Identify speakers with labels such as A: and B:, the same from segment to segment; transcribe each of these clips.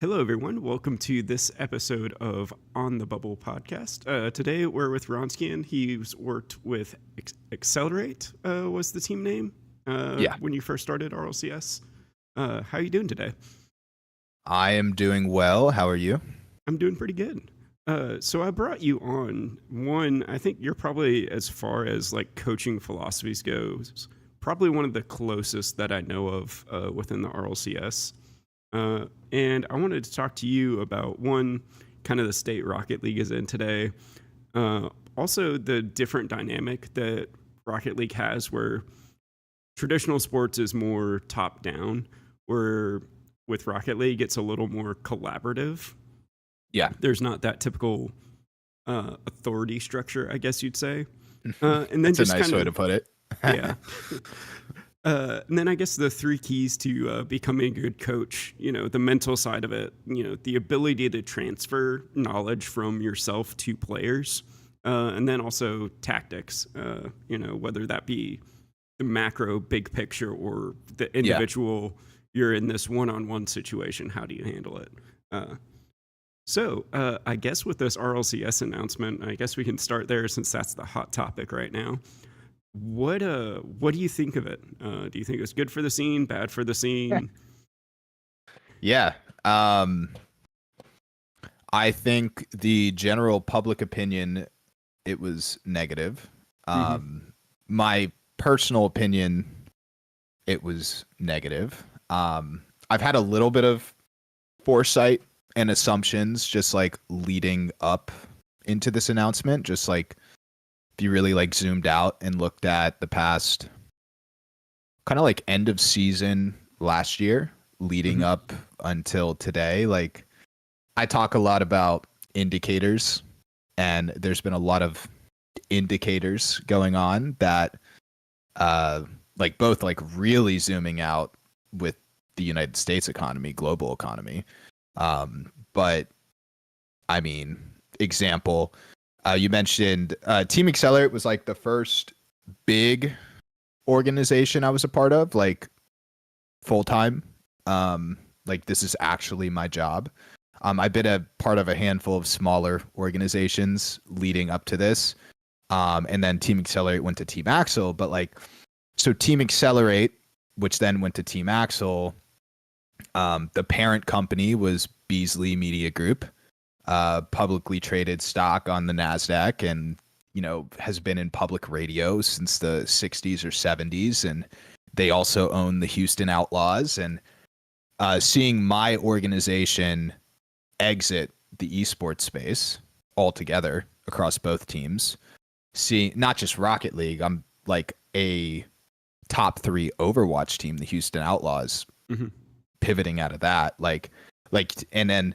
A: Hello, everyone. Welcome to this episode of On the Bubble podcast. Today, we're with Ronskian. He's worked with Accelerate, was the team name
B: Yeah,
A: when you first started RLCS. How are you doing today?
B: I am doing well. How are you?
A: I'm doing pretty good. So I brought you on. One, I think you're probably, as far as like coaching philosophies goes, probably one of the closest that I know of within the RLCS. And I wanted to talk to you about one, kind of the state Rocket League is in today. Also, the different dynamic that Rocket League has, where traditional sports is more top down, where with Rocket League, it's a little more collaborative.
B: Yeah,
A: There's not that typical authority structure, I guess you'd say. And then
B: that's a
A: just
B: nice
A: kind
B: way
A: of,
B: to put it.
A: yeah. And then I guess the three keys to becoming a good coach, the mental side of it, the ability to transfer knowledge from yourself to players, and then also tactics, whether that be the macro big picture or the
B: Yeah,
A: individual, you're in this one-on-one situation, how do you handle it? So I guess with this RLCS announcement, I guess we can start there since that's the hot topic right now. What do you think of it? Do you think it's good for the scene, bad for the scene?
B: yeah. I think the general public opinion, it was negative.
A: Mm-hmm.
B: My personal opinion, it was negative. I've had a little bit of foresight and assumptions just like leading up into this announcement. Just like if you really like zoomed out and looked at the past kind of like end of season last year leading
A: Mm-hmm.
B: up until today, like I talk a lot about indicators, and there's been a lot of indicators going on that like both like really zooming out with the United States economy, global economy. But I mean, example, you mentioned Team Accelerate was like the first big organization I was a part of, like full time. Like this is actually my job. I've been a part of a handful of smaller organizations leading up to this. And then Team Accelerate went to Team Axel, but like, so Team Accelerate, which then went to Team Axel, the parent company was Beasley Media Group, publicly traded stock on the NASDAQ, and has been in public radio since the 60s or 70s. And they also own the Houston Outlaws. And seeing my organization exit the esports space altogether across both teams, seeing not just Rocket League, I'm like a top 3 Overwatch team, the Houston Outlaws,
A: Mm-hmm.
B: pivoting out of that, and then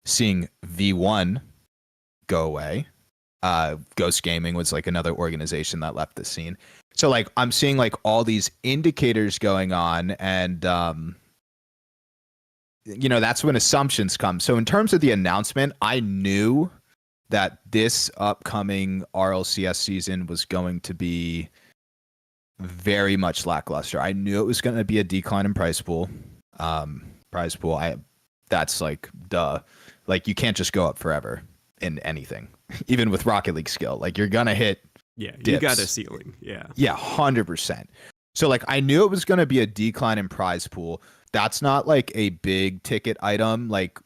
B: seeing V1 go away. Ghost Gaming was like another organization that left the scene. So like I'm seeing like all these indicators going on, and that's when assumptions come. So in terms of the announcement, I knew that this upcoming RLCS season was going to be very much lackluster. I knew it was going to be a decline in prize pool. That's like duh. Like you can't just go up forever in anything, even with Rocket League skill. Like you're gonna hit
A: Yeah,
B: dips.
A: you got a ceiling. Yeah.
B: Yeah, 100%. So like I knew it was gonna be a decline in prize pool. That's not like a big ticket item, like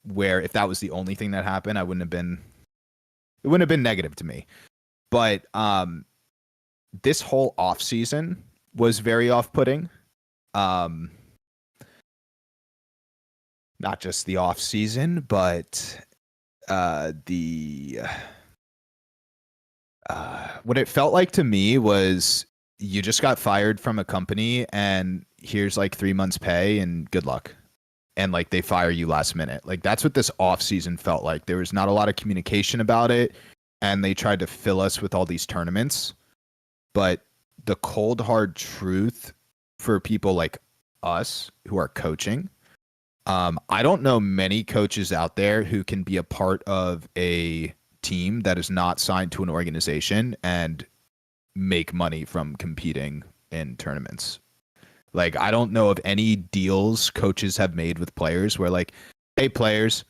B: where if that was the only thing that happened, it wouldn't have been negative to me. But this whole off season was very off putting. Not just the off season, but the what it felt like to me was you just got fired from a company and here's like 3 months pay and good luck. And like they fire you last minute. Like that's what this off season felt like. There was not a lot of communication about it, and they tried to fill us with all these tournaments. But the cold hard truth for people like us who are coaching, I don't know many coaches out there who can be a part of a team that is not signed to an organization and make money from competing in tournaments. Like I don't know of any deals coaches have made with players where like hey players,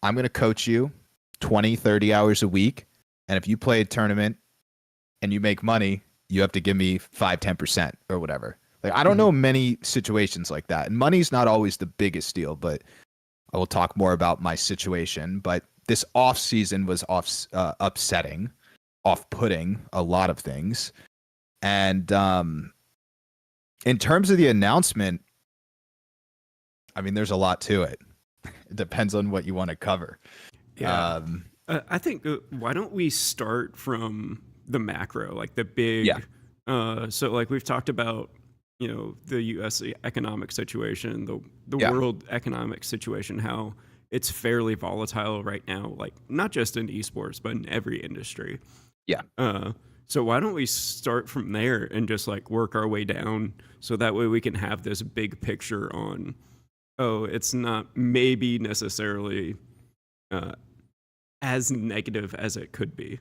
B: I'm going to coach you 20, 30 hours a week. And if you play a tournament and you make money, you have to give me 5-10% or whatever. Like, I don't know many situations like that. And money's not always the biggest deal, but I will talk more about my situation. But this off season was upsetting, off-putting a lot of things. And in terms of the announcement, I mean, there's a lot to it. It depends on what you want to cover.
A: Yeah. I think why don't we start from the macro, like the big.
B: Yeah.
A: So like we've talked about, the U.S. economic situation, the
B: Yeah.
A: world economic situation, how it's fairly volatile right now, like not just in esports, but in every industry.
B: Yeah.
A: So why don't we start from there and just like work our way down, so that way we can have this big picture on, oh, it's not maybe necessarily as negative as it could be.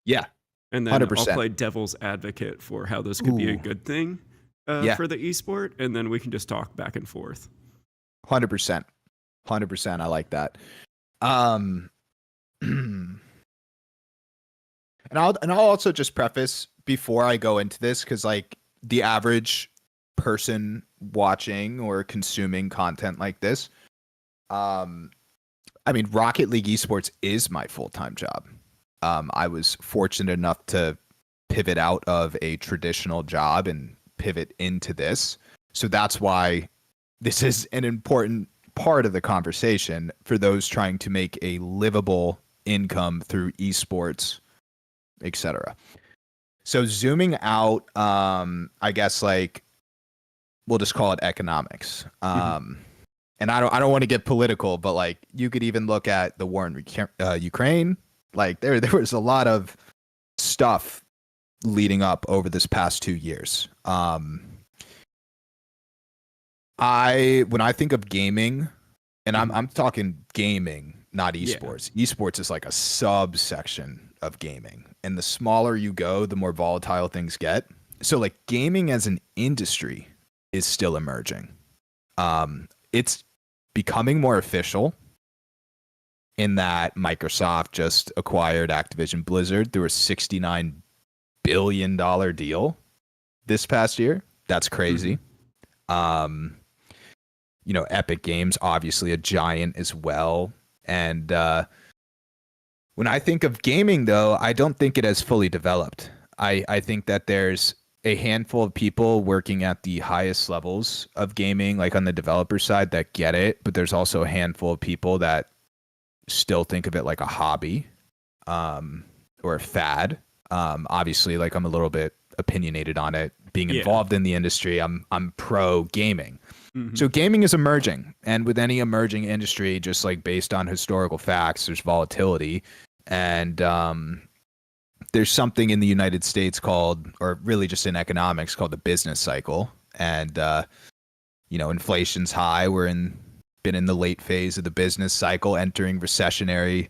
B: Yeah.
A: And then
B: 100%.
A: I'll play devil's advocate for how this could be a good thing for the esport, and then we can just talk back and forth.
B: 100%. 100%. I like that. And I'll also just preface before I go into this, because like the average person watching or consuming content like this, I mean, Rocket League Esports is my full-time job. I was fortunate enough to pivot out of a traditional job and pivot into this. So that's why this is an important part of the conversation for those trying to make a livable income through esports, etc. So zooming out, I guess like we'll just call it economics. And I don't want to get political, but like you could even look at the war in Ukraine. Like there was a lot of stuff leading up over this past 2 years. When I think of gaming, and I'm talking gaming, not esports. Yeah. Esports is like a subsection of gaming, and the smaller you go, the more volatile things get. So like gaming as an industry is still emerging. It's becoming more official in that Microsoft just acquired Activision Blizzard through a $69 billion this past year. That's crazy. Epic Games, obviously a giant as well. And when I think of gaming, though, I don't think it has fully developed. I think that there's a handful of people working at the highest levels of gaming, like on the developer side, that get it. But there's also a handful of people that still think of it like a hobby or a fad. Obviously, like I'm a little bit opinionated on it. Being involved in the industry, I'm pro gaming. So gaming is emerging. And with any emerging industry, just like based on historical facts, there's volatility. And there's something in the United States called, or really just in economics, called the business cycle. And, inflation's high. Been in the late phase of the business cycle, entering recessionary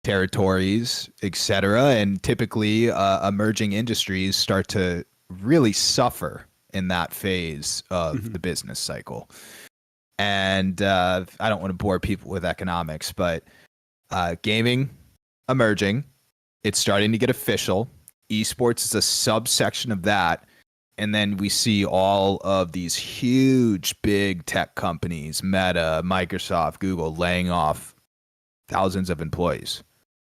B: territories, etc. And typically emerging industries start to really suffer in that phase of the business cycle. And I don't want to bore people with economics, but gaming emerging, it's starting to get official. Esports is a subsection of that. And then we see all of these huge, big tech companies, Meta, Microsoft, Google, laying off thousands of employees.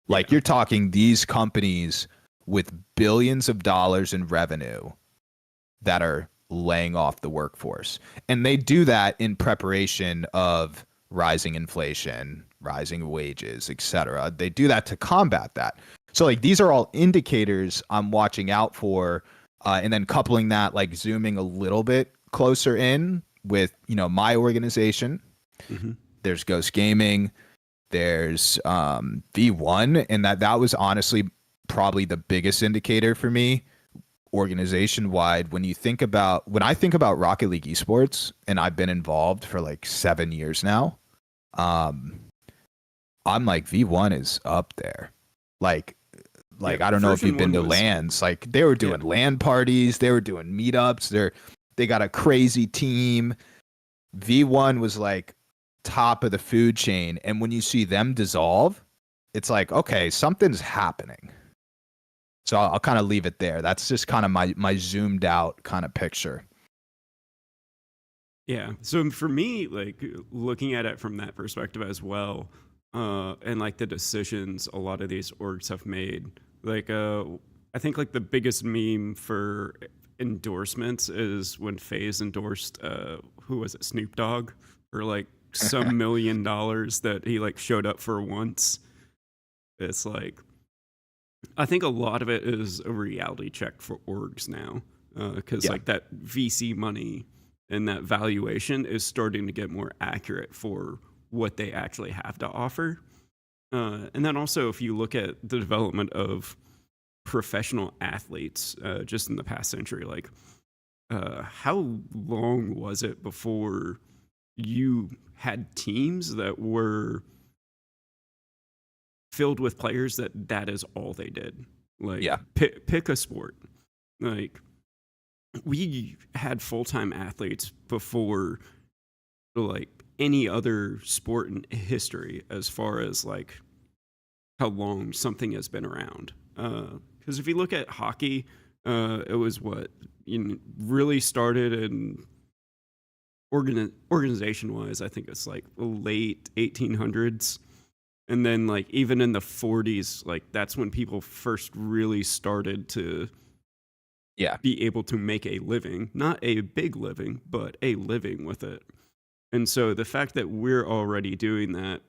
B: Like you're talking these companies with billions of dollars in revenue that are laying off the workforce. And they do that in preparation of rising inflation, rising wages, etc. They do that to combat that. So like these are all indicators I'm watching out for. And then coupling that, like zooming a little bit closer in with, my organization. There's Ghost Gaming. There's V1. And that was honestly probably the biggest indicator for me organization wide. When I think about Rocket League Esports, and I've been involved for like 7 years now, I'm like V1 is up there. Like I don't know if you've been to LANs. Like they were doing LAN parties, they were doing meetups. They got a crazy team. V1 was like top of the food chain, and when you see them dissolve, it's like, okay, something's happening. So I'll kind of leave it there. That's just kind of my zoomed out kind of picture.
A: Yeah. So for me, like looking at it from that perspective as well, and like the decisions a lot of these orgs have made, like I think like the biggest meme for endorsements is when FaZe endorsed who was it, Snoop Dogg, for like some $1 million that he like showed up for once. It's like I think a lot of it is a reality check for orgs now, because like that VC money and that valuation is starting to get more accurate for what they actually have to offer. And then also, if you look at the development of professional athletes just in the past century, like how long was it before you had teams that were filled with players that is all they did? Like, pick a sport. Like, we had full-time athletes before like any other sport in history, as far as like how long something has been around. Because if you look at hockey, it was what really started in organization wise, I think it's like late 1800s. And then like even in the 40s, like that's when people first really started to be able to make a living, not a big living, but a living with it. And so the fact that we're already doing that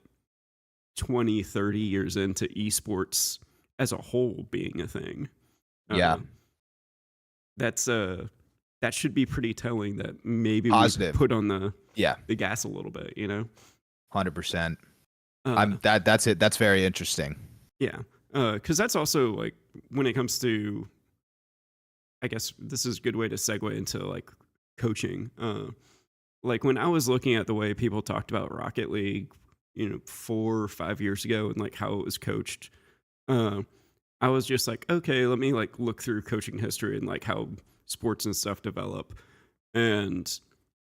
A: 20, 30 years into esports as a whole being a thing, that's that should be pretty telling that maybe we put on the gas a little bit,
B: 100%. That's it. That's very interesting.
A: Yeah. Because that's also like when it comes to, I guess this is a good way to segue into like coaching. Like when I was looking at the way people talked about Rocket League, 4 or 5 years ago, and like how it was coached, I was just like, okay, let me like look through coaching history and like how sports and stuff develop. And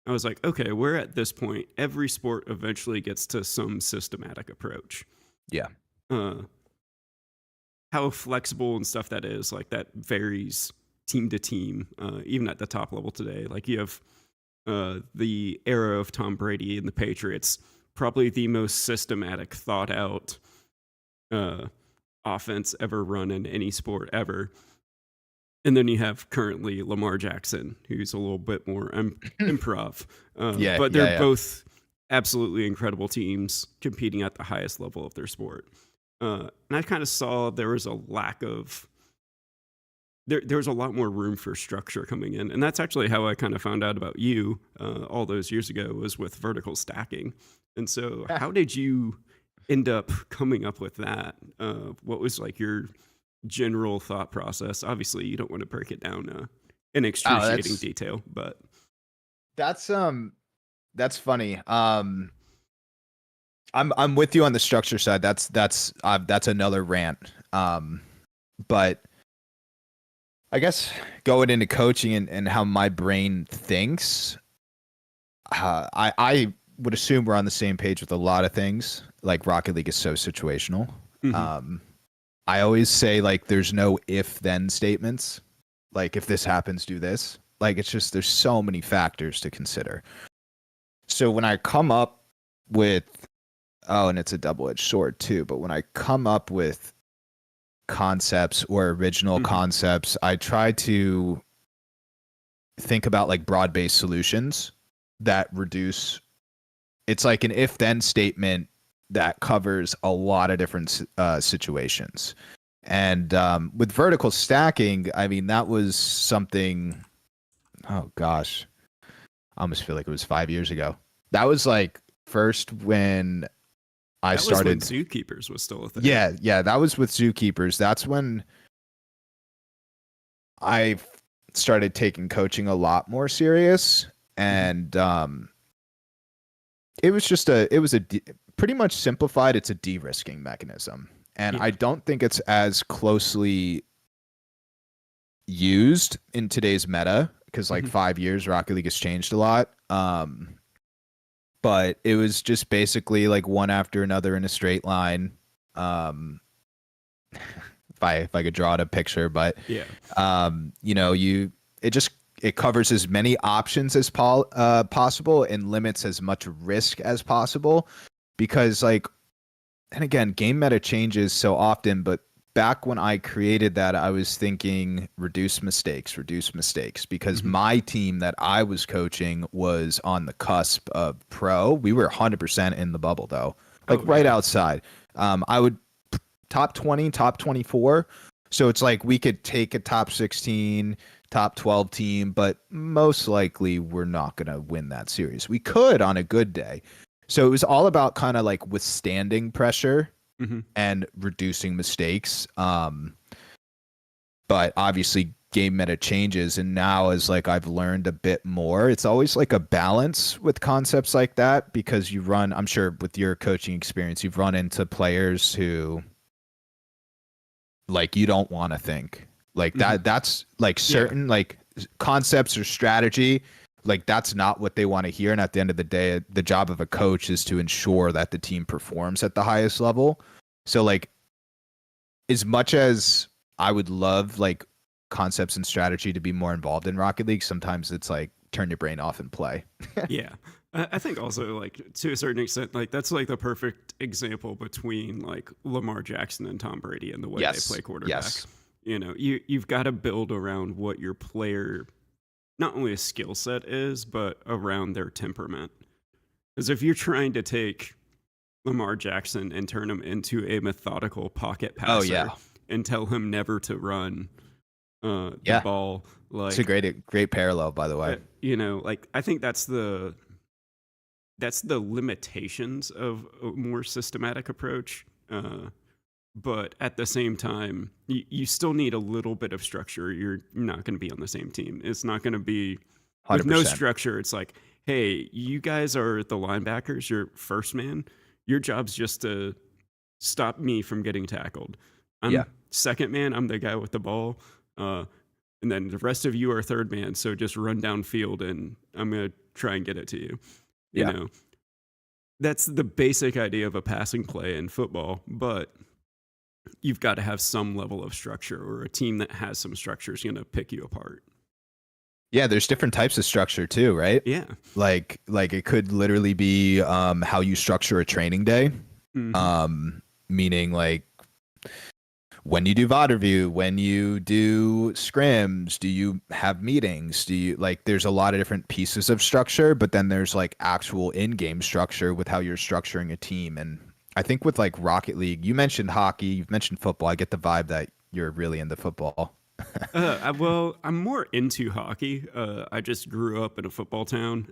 A: I was like, okay, we're at this point. Every sport eventually gets to some systematic approach.
B: Yeah.
A: How flexible and stuff that is, like that varies team to team, even at the top level today. Like you have the era of Tom Brady and the Patriots, probably the most systematic, thought out offense ever run in any sport ever. And then you have currently Lamar Jackson, who's a little bit more improv. But they're both absolutely incredible teams competing at the highest level of their sport. And I kind of saw there was a lack of, there was a lot more room for structure coming in. And that's actually how I kind of found out about you all those years ago, was with vertical stacking. And so how did you end up coming up with that? What was like your general thought process? Obviously you don't want to break it down in excruciating detail, but
B: that's funny. I'm with you on the structure side. That's another rant. But I guess going into coaching and how my brain thinks, I would assume we're on the same page with a lot of things. Like Rocket League is so situational. Mm-hmm. I always say like there's no if then statements. Like if this happens, do this. Like it's just there's so many factors to consider. So when I come up with and it's a double-edged sword too, but when I come up with concepts or original concepts, I try to think about like broad-based solutions that reduce. It's like an if then statement that covers a lot of different situations. And with vertical stacking, I mean, that was something, oh gosh, I almost feel like it was 5 years ago. That was like first when I started.
A: Was when Zookeepers was still a thing.
B: Yeah, that was with Zookeepers. That's when I started taking coaching a lot more serious. And it was just pretty much simplified. It's a de-risking mechanism. And I don't think it's as closely used in today's meta because like 5 years, Rocket League has changed a lot. But but it was just basically like one after another in a straight line. If I could draw it a picture, but
A: Yeah.
B: you know, it covers as many options as possible and limits as much risk as possible, because like, and again, game meta changes so often, but back when I created that, I was thinking reduce mistakes, because my team that I was coaching was on the cusp of pro. We were 100% in the bubble though, like right outside. I would top 20, top 24. So it's like we could take a top 16, top 12 team, but most likely we're not going to win that series. We could on a good day. So it was all about kind of like withstanding pressure and reducing mistakes. But obviously game meta changes, and now as like I've learned a bit more, it's always like a balance with concepts like that, because you run, I'm sure with your coaching experience, you've run into players who like you don't want to think like that. That's like certain like concepts or strategy, like that's not what they want to hear. And at the end of the day, the job of a coach is to ensure that the team performs at the highest level. So like, as much as I would love like concepts and strategy to be more involved in Rocket League, sometimes it's like turn your brain off and play.
A: Yeah. I think also like to a certain extent, like that's like the perfect example between like Lamar Jackson and Tom Brady and the way they play quarterback.
B: Yes.
A: You know, you've got to build around what your player, not only a skill set is, but around their temperament. Because if you're trying to take Lamar Jackson and turn him into a methodical pocket passer and tell him never to run the ball, like
B: it's a great parallel, by the way.
A: you know, like I think that's the limitations of a more systematic approach. But at the same time, you still need a little bit of structure. You're not going to be on the same team. It's not going to be 100%. With no structure. It's like, hey, you guys are the linebackers. You're first man. Your job's just to stop me from getting tackled. I'm second man. I'm the guy with the ball. And then the rest of you are third man. So just run downfield and I'm going to try and get it to you. You know, that's the basic idea of a passing play in football, but you've got to have some level of structure, or a team that has some structure is going to pick you apart.
B: Yeah, there's different types of structure too, right?
A: Yeah.
B: Like it could literally be how you structure a training day. Meaning like when you do VOD review, when you do scrims, do you have meetings? Do you like there's a lot of different pieces of structure, but then there's like actual in-game structure with how you're structuring a team. And I think with like Rocket League, you mentioned hockey, you've mentioned football. I get the vibe that you're really into football.
A: Well, I'm more into hockey. I just grew up in a football town.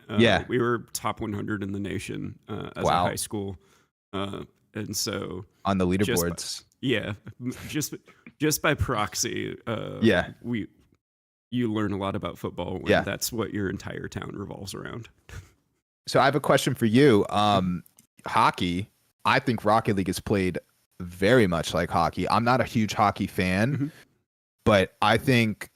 A: We were top 100 in the nation as a high school. And so
B: on the leaderboards.
A: Just by proxy, you learn a lot about football when that's what your entire town revolves around.
B: So I have a question for you. Hockey, I think Rocket League is played very much like hockey. I'm not a huge hockey fan, but I think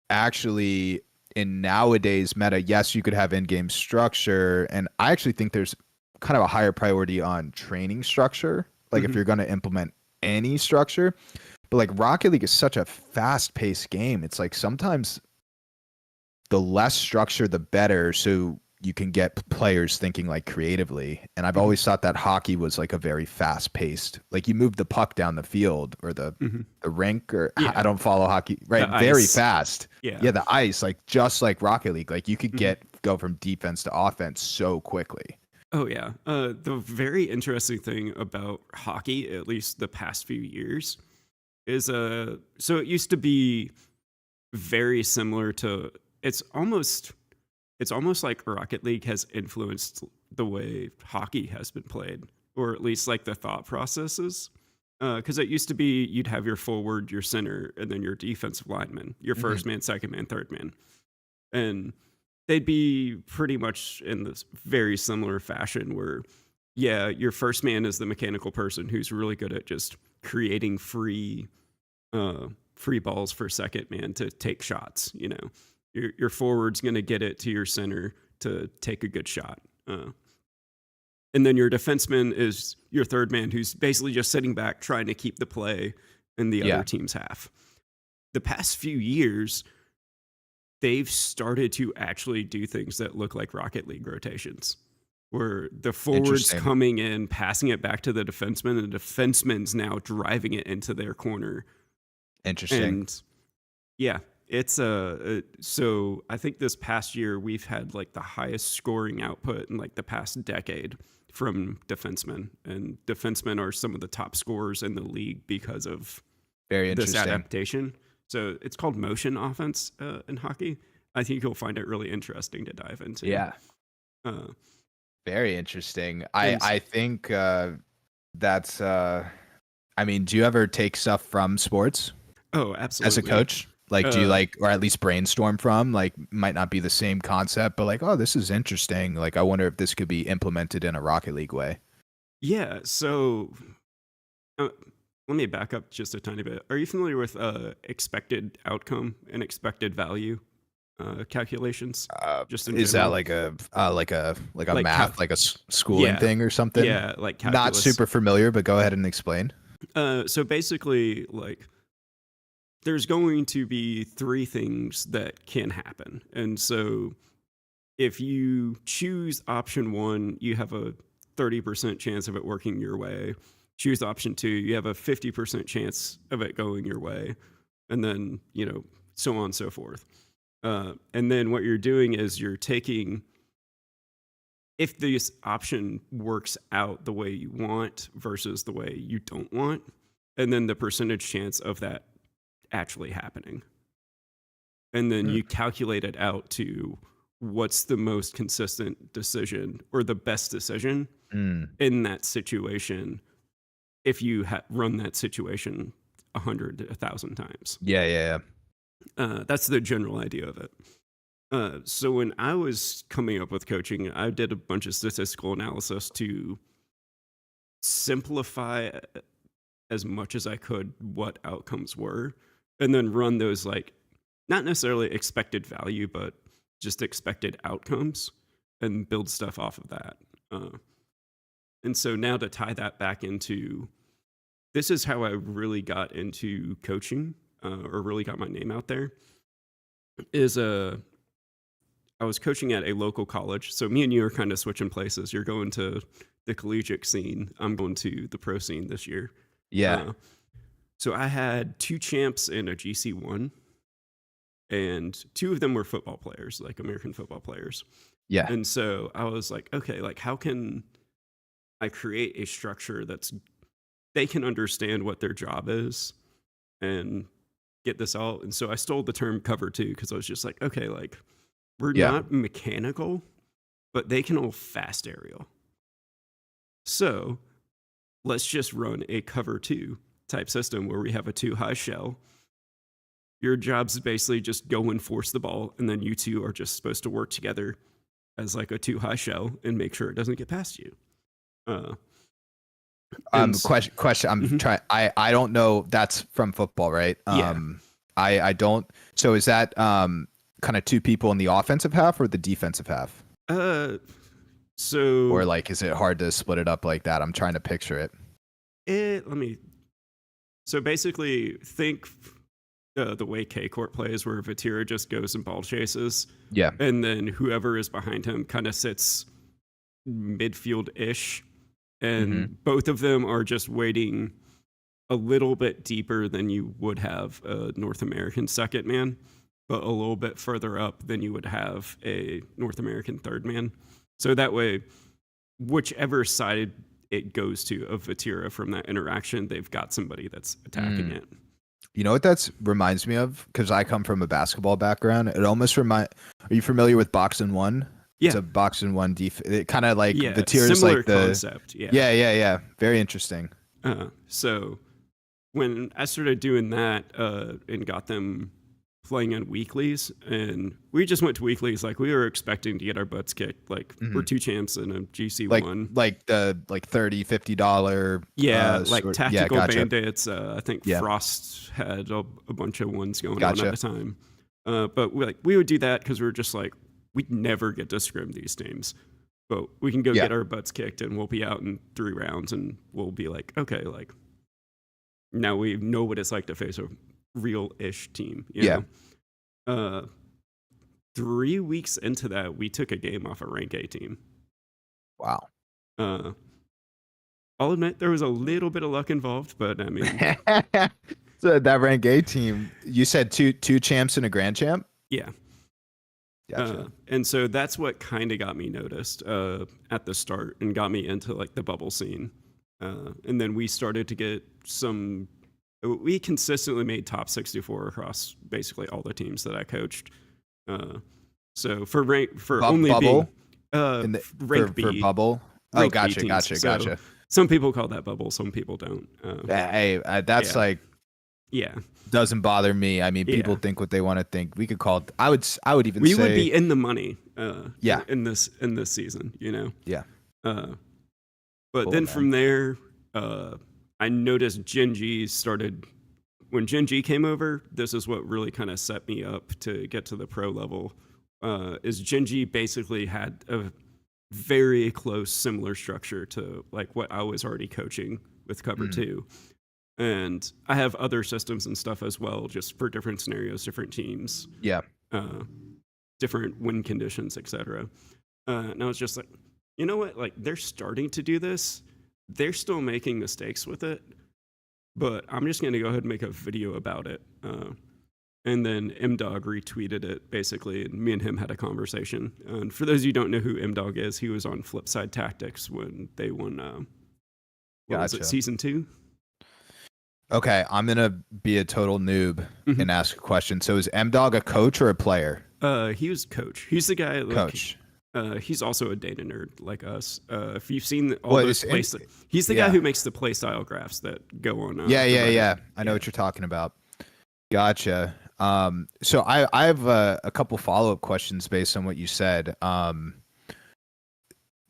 B: actually in nowadays meta, yes, you could have in-game structure, and I actually think there's kind of a higher priority on training structure. Like if you're going to implement any structure, but like Rocket League is such a fast-paced game. It's like sometimes the less structure, the better. So you can get players thinking like creatively. And I've always thought that hockey was like a very fast-paced, like you move the puck down the field or the rink, or I don't follow hockey, right? Very fast. The ice, like just like Rocket League, like you could go from defense to offense so quickly.
A: Oh, yeah. The very interesting thing about hockey, at least the past few years, is so it used to be very similar to it's almost like Rocket League has influenced the way hockey has been played, or at least like the thought processes. Because it used to be you'd have your forward, your center, and then your defensive lineman, your first man, second man, third man. And they'd be pretty much in this very similar fashion where, your first man is the mechanical person who's really good at just creating free balls for second man to take shots. You know, your forward's going to get it to your center to take a good shot. And then your defenseman is your third man who's basically just sitting back trying to keep the play in the
B: Yeah.
A: other team's half. The past few years, they've started to actually do things that look like Rocket League rotations, where the forward's
B: Interesting.
A: coming in, passing it back to the defenseman, and the defenseman's now driving it into their corner.
B: Interesting.
A: And yeah, it's so I think this past year we've had like the highest scoring output in like the past decade from defensemen, and defensemen are some of the top scorers in the league because of
B: Very
A: this
B: interesting.
A: adaptation. So it's called motion offense in hockey. I think you'll find it really interesting to dive into.
B: Yeah.
A: Uh,
B: Very interesting.
A: And-
B: I think that's I mean, do you ever take stuff from sports
A: oh, absolutely.
B: as a coach? Like, do you
A: Uh,
B: like, or at least brainstorm from? Like, might not be the same concept, but like, oh, this is interesting. Like, I wonder if this could be implemented in a Rocket League way.
A: Yeah. So let me back up just a tiny bit. Are you familiar with expected outcome and expected value calculations? Just in
B: Is
A: general?
B: that like a
A: Like
B: math, like a schooling
A: Yeah.
B: thing or something?
A: Yeah, like
B: Not
A: calculus.
B: super familiar, but go ahead and explain.
A: So basically, like, there's going to be three things that can happen. And so if you choose option one, you have a 30% chance of it working your way. Choose option two, you have a 50% chance of it going your way. And then, so on and so forth. And then what you're doing is you're taking, if this option works out the way you want versus the way you don't want, and then the percentage chance of that actually happening. And then you calculate it out to what's the most consistent decision or the best decision in that situation if you run that situation 100, 1,000 times.
B: Yeah.
A: That's the general idea of it. So when I was coming up with coaching, I did a bunch of statistical analysis to simplify as much as I could what outcomes were, and then run those, like, not necessarily expected value, but just expected outcomes, and build stuff off of that. And so now to tie that back into, this is how I really got into coaching, or really got my name out there, is I was coaching at a local college. So me and you are kind of switching places. You're going to the collegiate scene. I'm going to the pro scene this year.
B: Yeah.
A: So I had 2 champs and a GC1, and 2 of them were football players, like American football players.
B: Yeah.
A: And so I was like, okay, like, how can I create a structure that's, they can understand what their job is and get this out. And so I stole the term cover 2, because I was just like, okay, like, we're not mechanical, but they can all fast aerial. So let's just run a cover 2 type system where we have a 2 high shell. Your job's basically just go and force the ball, and then you two are just supposed to work together as like a 2 high shell and make sure it doesn't get past you.
B: Question. I'm trying. I don't know. That's from football, right?
A: Yeah.
B: I don't. So is that kind of 2 people in the offensive half or the defensive half,
A: So
B: or like is it hard to split it up like that? I'm trying to picture it.
A: So basically, think the way K-Court plays, where Vatira just goes and ball chases.
B: Yeah.
A: And then whoever is behind him kind of sits midfield-ish. And both of them are just waiting a little bit deeper than you would have a North American second man, but a little bit further up than you would have a North American third man. So that way, whichever side it goes to of Vatira from that interaction, they've got somebody that's attacking it.
B: You know what that reminds me of? Because I come from a basketball background. It almost Are you familiar with box and one?
A: Yeah.
B: It's a box and one It kind of like
A: Yeah,
B: the tiers,
A: similar
B: like the
A: concept. Yeah.
B: Yeah. Very interesting.
A: So when I started doing that and got them playing on weeklies, and we just went to weeklies, like, we were expecting to get our butts kicked. Like, we're 2 champs and a GC1.
B: Like the $30-$50.
A: Yeah, like tactical
B: gotcha.
A: bandits. I think Frost had a bunch of ones going
B: Gotcha.
A: on at the time. But we would do that because we were just like, we'd never get to scrim these teams. but we can go
B: Yeah.
A: get our butts kicked and we'll be out in 3 rounds and we'll be like, okay, like now we know what it's like to face a real-ish team. You know? 3 weeks into that, we took a game off a rank A team.
B: Wow.
A: Uh, I'll admit there was a little bit of luck involved, but I mean,
B: So that rank A team, you said two champs and a grand champ?
A: yeah.
B: Gotcha.
A: And so that's what kind of got me noticed at the start and got me into like the bubble scene. And then we started to get we consistently made top 64 across basically all the teams that I coached. So for only
B: bubble?
A: being rank B.
B: For bubble? Oh,
A: rank B
B: gotcha,
A: teams.
B: gotcha,
A: So
B: gotcha.
A: some people call that bubble, some people don't.
B: Hey, that's
A: yeah.
B: like
A: Yeah.
B: doesn't bother me. I mean, people
A: Yeah.
B: think what they want to think. We could call it. I would even
A: We
B: say
A: would be in the money.
B: Yeah.
A: In this season, you know.
B: Yeah.
A: But
B: Cool,
A: then
B: man.
A: from there, I noticed Gen G started. When Gen G came over, this is what really kind of set me up to get to the pro level. Is Gen G basically had a very close, similar structure to like what I was already coaching with Cover 2. And I have other systems and stuff as well, just for different scenarios, different teams,
B: Yeah.
A: different win conditions, etc. And I was just like, you know what? Like they're starting to do this. They're still making mistakes with it, but I'm just going to go ahead and make a video about it. And then M-Dog retweeted it basically, and me and him had a conversation. And for those of you who don't know who M-Dog is, he was on Flipside Tactics when they won. What was it,
B: Gotcha.
A: season 2?
B: Okay, I'm gonna be a total noob and ask a question. So is M-Dog a coach or a player?
A: He was coach. He's the guy. Like,
B: Coach.
A: He's also a data nerd like us. If you've seen all
B: Well,
A: those he's the guy who makes the playstyle graphs that go on.
B: Yeah. I know what you're talking about. Gotcha. So I have a couple follow-up questions based on what you said.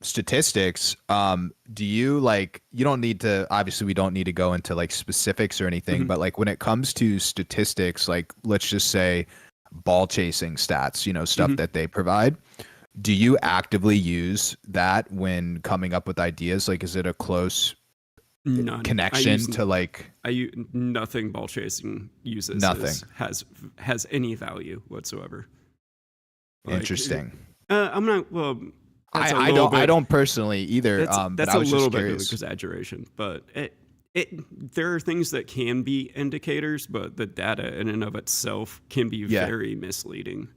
B: Statistics. Do you like? You don't need to. Obviously, we don't need to go into like specifics or anything. But like when it comes to statistics, like let's just say ball chasing stats, you know, stuff that they provide. Do you actively use that when coming up with ideas? Like, is it a close
A: None.
B: connection to like?
A: Nothing ball chasing uses has any value whatsoever. Like,
B: Interesting.
A: I'm not. Well, that's
B: I don't personally either.
A: That's
B: but I
A: a
B: was
A: little
B: just
A: bit of
B: curious.
A: exaggeration, but there are things that can be indicators, but the data in and of itself can be very misleading.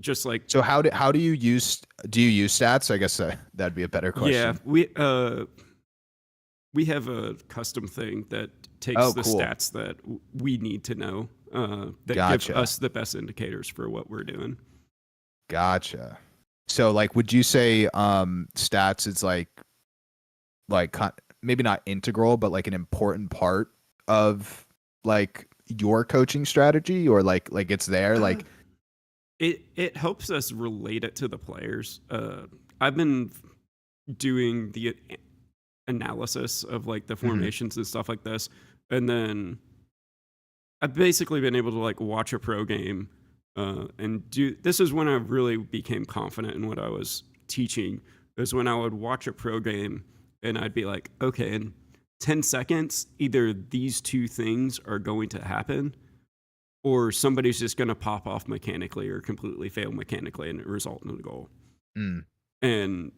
A: Just like
B: So how do you use stats? I guess that'd be a better question.
A: Yeah, we have a custom thing that takes the stats that we need to know that give us the best indicators for what we're doing.
B: Gotcha. So like, would you say stats is like maybe not integral, but like an important part of like your coaching strategy, or like it's there like.
A: It helps us relate it to the players. I've been doing the analysis of like the formations and stuff like this, and then I've basically been able to like watch a pro game and do. This is when I really became confident in what I was teaching. Is when I would watch a pro game and I'd be like, okay, in 10 seconds, either these two things are going to happen, or somebody's just going to pop off mechanically or completely fail mechanically and it result in a goal. And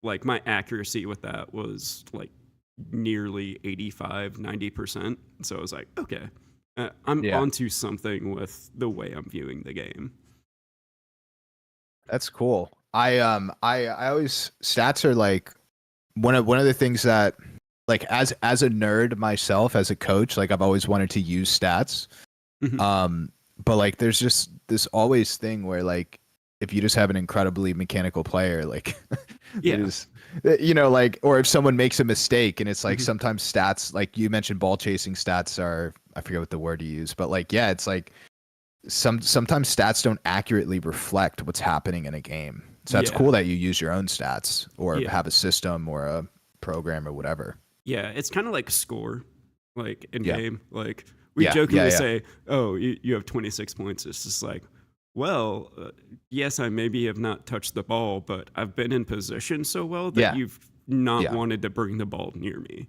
A: like my accuracy with that was like nearly 85-90%. So I was like, okay, I'm onto something with the way I'm viewing the game.
B: That's cool. I always, stats are like one of the things that like as a nerd myself, as a coach, like I've always wanted to use stats. But like there's just this always thing where like if you just have an incredibly mechanical player, like you know, like, or if someone makes a mistake, and it's like sometimes stats, like you mentioned ball chasing stats are, I forget what the word you use, but like it's like sometimes stats don't accurately reflect what's happening in a game. So that's cool that you use your own stats or have a system or a program or whatever.
A: Yeah, it's kind of like score, like in game. Like we jokingly say, "Oh, you have 26 points." It's just like, well, yes, I maybe have not touched the ball, but I've been in position so well that
B: Yeah.
A: you've not
B: Yeah.
A: wanted to bring the ball near me.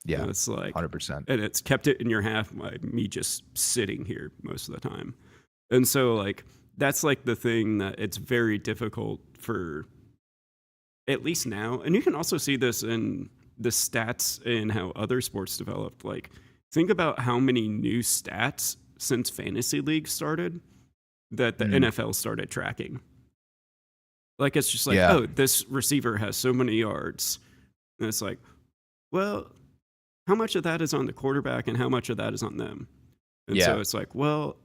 B: Yeah.
A: And it's like,
B: 100%.
A: and it's kept it in your half by me just sitting here most of the time. And so, like, that's like the thing that it's very difficult for, at least now. And you can also see this in the stats in how other sports developed. Like, think about how many new stats since fantasy league started that the
B: Mm.
A: NFL started tracking. Like, it's just like,
B: Yeah.
A: oh, this receiver has so many yards. And it's like, well, how much of that is on the quarterback and how much of that is on them? And
B: Yeah.
A: so it's like, well,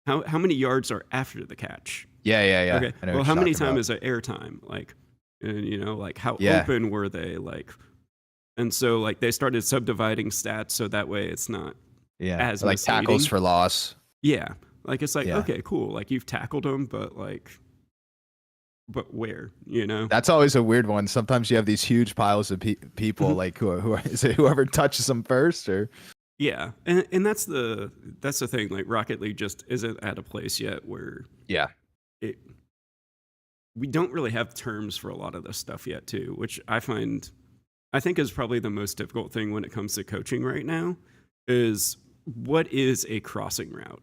A: how many yards are after the catch?
B: Yeah.
A: Okay.
B: I know
A: Well,
B: what
A: how
B: you're
A: many
B: talking
A: time
B: about.
A: is it air time? Like, and like how
B: Yeah.
A: open were they? Like, and so like they started subdividing stats so that way it's not
B: Yeah.
A: as
B: Like tackles
A: misleading.
B: for loss.
A: Yeah. Like it's like,
B: Yeah.
A: okay, cool. Like you've tackled them, but like, but where?
B: That's always a weird one. Sometimes you have these huge piles of people
A: Mhm.
B: like who are, is it whoever touches them first or
A: Yeah. And that's the thing. Like Rocket League just isn't at a place yet where
B: yeah.
A: it we don't really have terms for a lot of this stuff yet too, which I think is probably the most difficult thing when it comes to coaching right now is what is a crossing route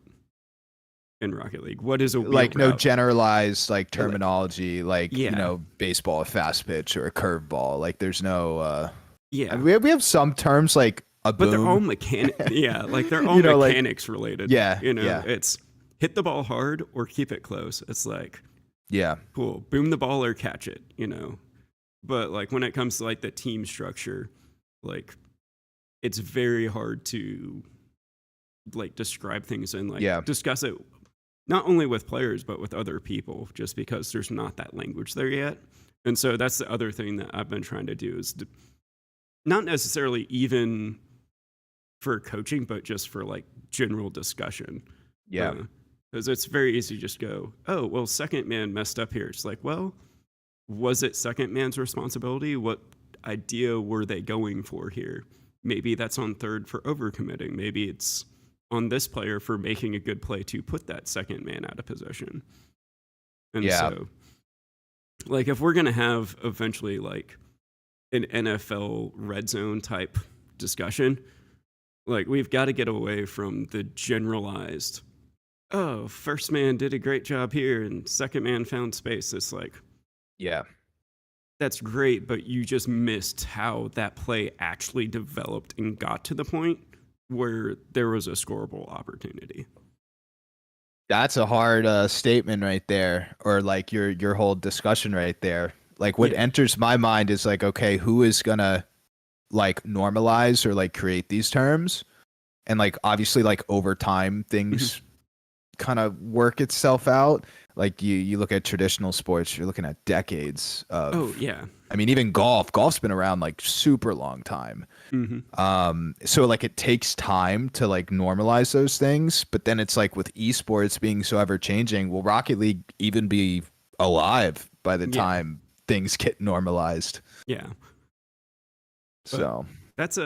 A: in Rocket League? What is a wheel
B: Like no
A: route?
B: generalized like terminology like
A: Yeah.
B: baseball a fast pitch or a curveball. Like there's no I
A: Yeah.
B: mean, we have some terms like a
A: But they're all
B: boom.
A: like they're all
B: You know, like-
A: mechanics related.
B: Yeah,
A: You know,
B: yeah.
A: it's hit the ball hard or keep it close. It's like,
B: Yeah.
A: cool, boom the ball or catch it, But like when it comes to like the team structure, like it's very hard to like describe things and like
B: Yeah.
A: discuss it not only with players but with other people just because there's not that language there yet. And so that's the other thing that I've been trying to do is not necessarily even for coaching but just for like general discussion.
B: Yeah.
A: Because it's very easy to just go, oh, well, second man messed up here. It's like, well, was it second man's responsibility? What idea were they going for here? Maybe that's on third for overcommitting. Maybe it's on this player for making a good play to put that second man out of position. And
B: Yeah.
A: so, like, if we're going to have eventually like an NFL red zone type discussion, like, we've got to get away from the generalized, oh, first man did a great job here and second man found space. It's like,
B: Yeah.
A: that's great, but you just missed how that play actually developed and got to the point where there was a scoreable opportunity.
B: That's a hard statement right there, or like your whole discussion right there. Like what
A: Yeah.
B: enters my mind is like, okay, who is gonna like normalize or like create these terms, and like obviously like over time things kind of work itself out. Like you look at traditional sports, you're looking at decades of.
A: Oh, yeah.
B: I mean, even golf's been around like super long time. So like it takes time to like normalize those things, but then it's like with esports being so ever changing, will Rocket League even be alive by the
A: Yeah.
B: time things get normalized?
A: Yeah.
B: So
A: That's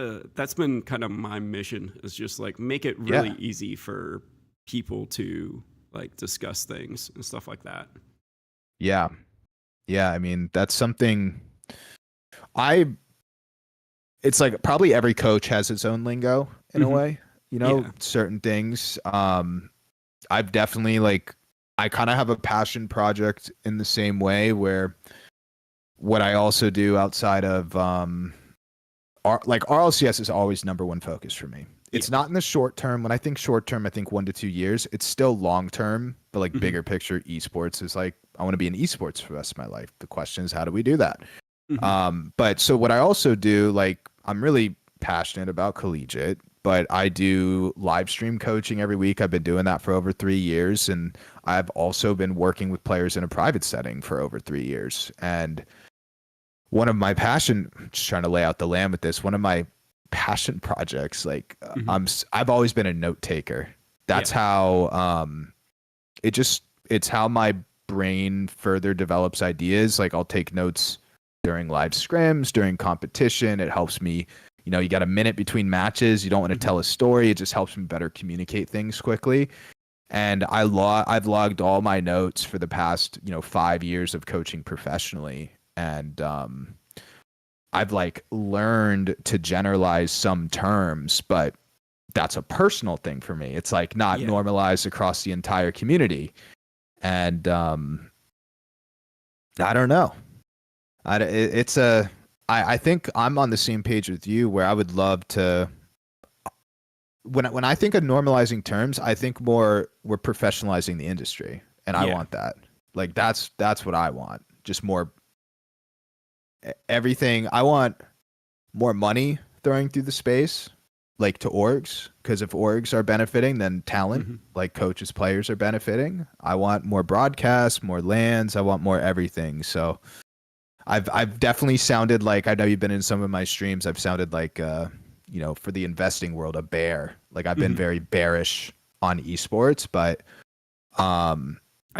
A: been kind of my mission is just like make it really easy for people to like discuss things and stuff like that.
B: yeah. I mean, that's something it's like probably every coach has its own lingo in a
A: Mhm.
B: way,
A: Yeah.
B: certain things. I've definitely like, I kind of have a passion project in the same way where what I also do outside of, like RLCS is always number one focus for me. It's not in the short term. When I think short term, I think 1 to 2 years. It's still long term, but like bigger picture esports is like, I want to be in esports for the rest of my life. The question is, how do we do that? But so what I also do, like, I'm really passionate about collegiate, but I do live stream coaching every week. I've been doing that for over 3 years. And I've also been working with players in a private setting for over 3 years. And one of my just trying to lay out the land with this, one of my passion projects, like I've always been a note taker. That's how, it's how my brain further develops ideas. Like I'll take notes during live scrims, during competition. It helps me, you got a minute between matches. You don't want to tell a story. It just helps me better communicate things quickly. And I've logged all my notes for the past, 5 years of coaching professionally. And I've like learned to generalize some terms, but that's a personal thing for me. It's like not normalized across the entire community. And I don't know. I think I'm on the same page with you where I would love to. When I think of normalizing terms, I think more we're professionalizing the industry, and I want that. Like that's what I want. Just more everything. I want more money throwing through the space, like to orgs, because if orgs are benefiting, then talent, like coaches, players are benefiting. I want more broadcasts, more lands. I want more everything. So I've definitely sounded like, I know you've been in some of my streams. I've sounded like for the investing world, a bear. Like I've been very bearish on esports, but
A: I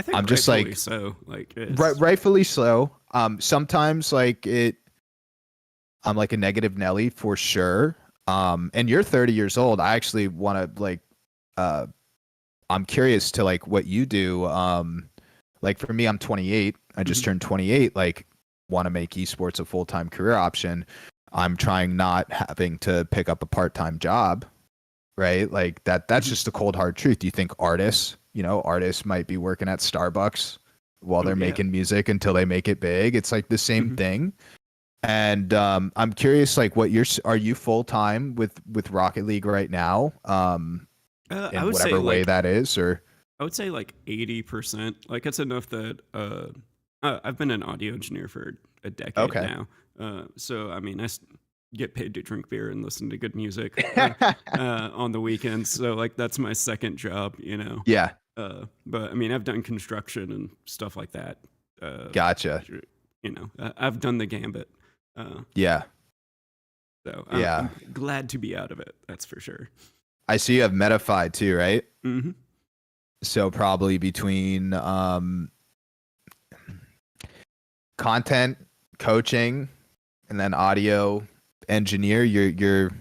A: think
B: I'm just like
A: so. Like
B: rightfully so. Sometimes like I'm like a negative Nelly for sure. And you're 30 years old. I actually want to like I'm curious to like what you do. Like for me, I'm 28. I just turned 28. Like want to make esports a full-time career option. I'm trying not having to pick up a part-time job, right? Like that's just the cold hard truth. Do you think artists might be working at Starbucks while they're making music until they make it big? It's like the same thing. And I'm curious, like, are you full-time with Rocket League right now? In whatever way that is, or
A: I would say like 80%. Like it's enough that I've been an audio engineer for a decade now. So I mean, get paid to drink beer and listen to good music on the weekends. So like that's my second job,
B: Yeah.
A: But I mean, I've done construction and stuff like that.
B: Gotcha.
A: I've done the gambit.
B: Yeah.
A: So I'm glad to be out of it. That's for sure.
B: I see you have Metafy too, right?
A: Mm-hmm.
B: So probably between content, coaching, and then audio engineer, you're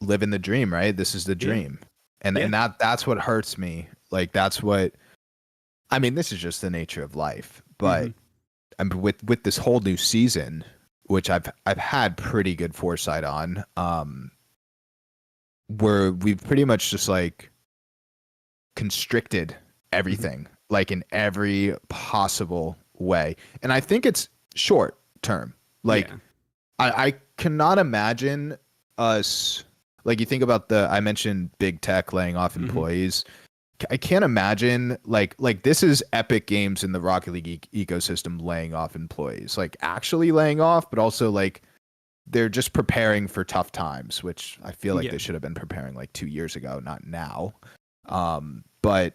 B: living the dream, right? This is the dream. And that's what hurts me. Like that's what I mean, this is just the nature of life. But I'm with this whole new season, which I've had pretty good foresight on, where we've pretty much just like constricted everything, like in every possible way. And I think it's short term. Like I cannot imagine us, like you think about I mentioned big tech laying off employees. I can't imagine like this is Epic Games in the Rocket League ecosystem laying off employees, like actually laying off, but also like they're just preparing for tough times, which I feel like they should have been preparing like 2 years ago, not now. But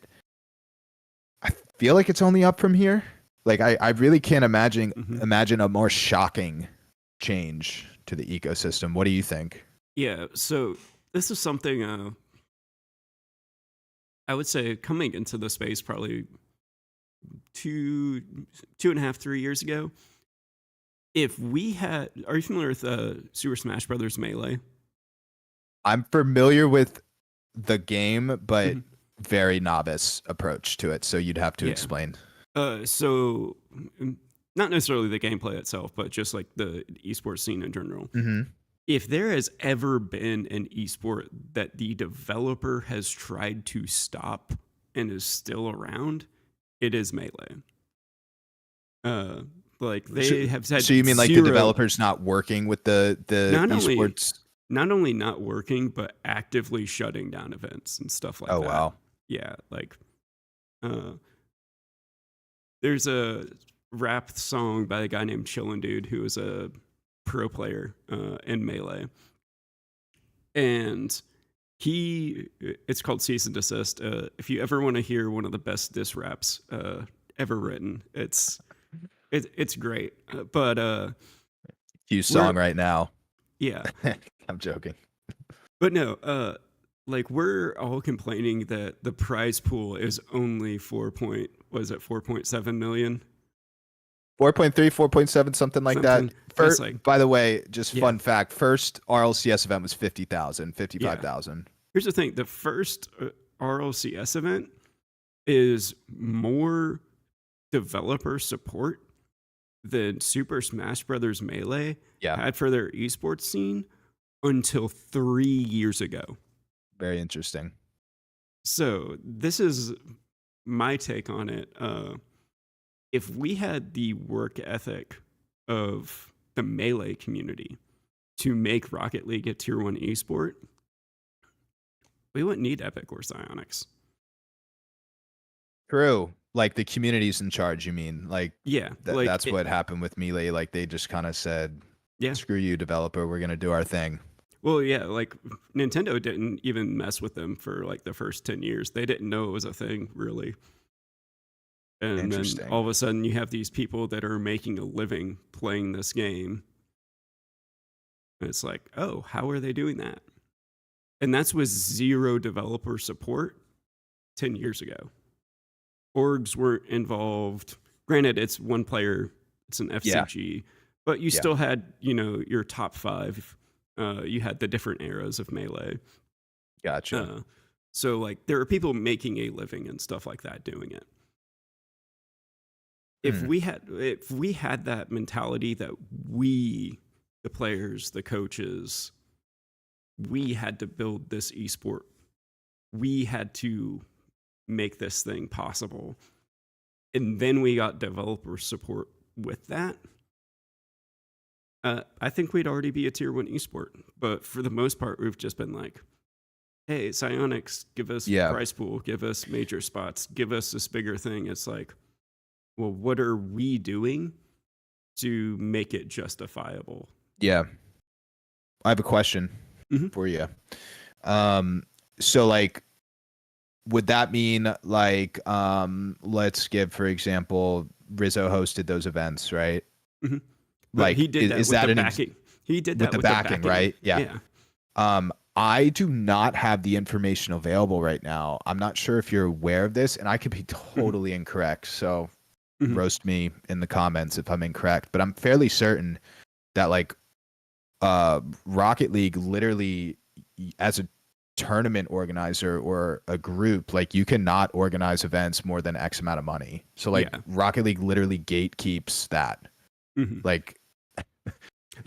B: I feel like it's only up from here. Like I really can't imagine a more shocking change to the ecosystem. What do you think?
A: Yeah, so this is something I would say coming into the space probably 2.5, 3 years ago. If we had, are you familiar with Super Smash Brothers Melee?
B: I'm familiar with the game, but very novice approach to it. So you'd have to explain.
A: So not necessarily the gameplay itself, but just like the esports scene in general. If there has ever been an esport that the developer has tried to stop and is still around, it is Melee. Like they have said.
B: So you mean like the developers not working with the esports?
A: Not only not working, but actively shutting down events and stuff like that.
B: Oh wow.
A: Yeah, like there's a rap song by a guy named Chillin' Dude who is a pro player in Melee, and it's called Cease and Desist. If you ever want to hear one of the best diss raps ever written, it's great. But
B: you song right now.
A: Yeah.
B: I'm joking.
A: But no, like we're all complaining that the prize pool is only 4.7 million.
B: 4.3, 4.7, something like that. First, by the way, just fun fact, first RLCS event was 50,000, 55,000.
A: Here's the thing. The first RLCS event is more developer support than Super Smash Brothers Melee
B: Yeah,
A: had for their esports scene until 3 years ago.
B: very interesting.
A: So this is my take on it. If we had the work ethic of the Melee community to make Rocket League a tier 1 esport, we wouldn't need Epic or Psyonix.
B: True. Like the community's in charge, you mean? Like
A: Yeah, like
B: that's what happened with Melee. Like they just kind of said,
A: yeah.
B: screw you, developer, we're gonna do our thing.
A: Well, yeah, like Nintendo didn't even mess with them for like the first 10 years. They didn't know it was a thing, really. And then
B: Interesting.
A: all of a sudden you have these people that are making a living playing this game. And it's like, oh, how are they doing that? And that's with zero developer support 10 years ago. Orgs weren't involved. Granted, it's one player, it's an FCG, but you still had, your top 5. You had the different eras of Melee.
B: Gotcha.
A: So like there are people making a living and stuff like that doing it. If we had that mentality that we, the players, the coaches, we had to build this esport. We had to make this thing possible. And then we got developer support with that. I think we'd already be a tier 1 esport. But for the most part, we've just been like, hey, Psyonix, give us prize pool, give us major spots, give us this bigger thing. It's like, well, what are we doing to make it justifiable?
B: Yeah. I have a question for you. So like, would that mean like, let's give, for example, Rizzo hosted those events, right?
A: Mm-hmm.
B: Like,
A: he did that
B: is
A: with
B: that
A: the
B: an
A: backing. He did that
B: with the backing, right?
A: Yeah.
B: I do not have the information available right now. I'm not sure if you're aware of this, and I could be totally incorrect. So roast me in the comments if I'm incorrect. But I'm fairly certain that like Rocket League literally, as a tournament organizer or a group, like you cannot organize events more than X amount of money. So like Rocket League literally gatekeeps that. Like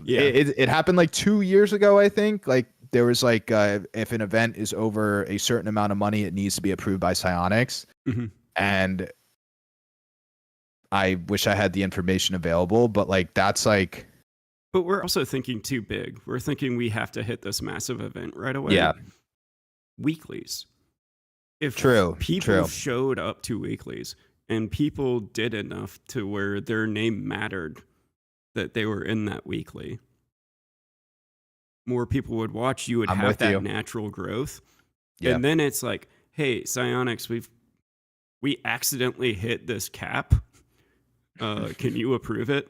B: it happened like 2 years ago, I think. Like there was like if an event is over a certain amount of money, it needs to be approved by Psyonix. And I wish I had the information available, but like that's like.
A: But we're also thinking too big. We're thinking we have to hit this massive event right away.
B: Yeah.
A: Weeklies. If
B: people
A: showed up to weeklies and people did enough to where their name mattered, that they were in that weekly, more people would watch. You would have that natural growth. Yeah. And then it's like, hey, Psyonix, we accidentally hit this cap. Can you approve it?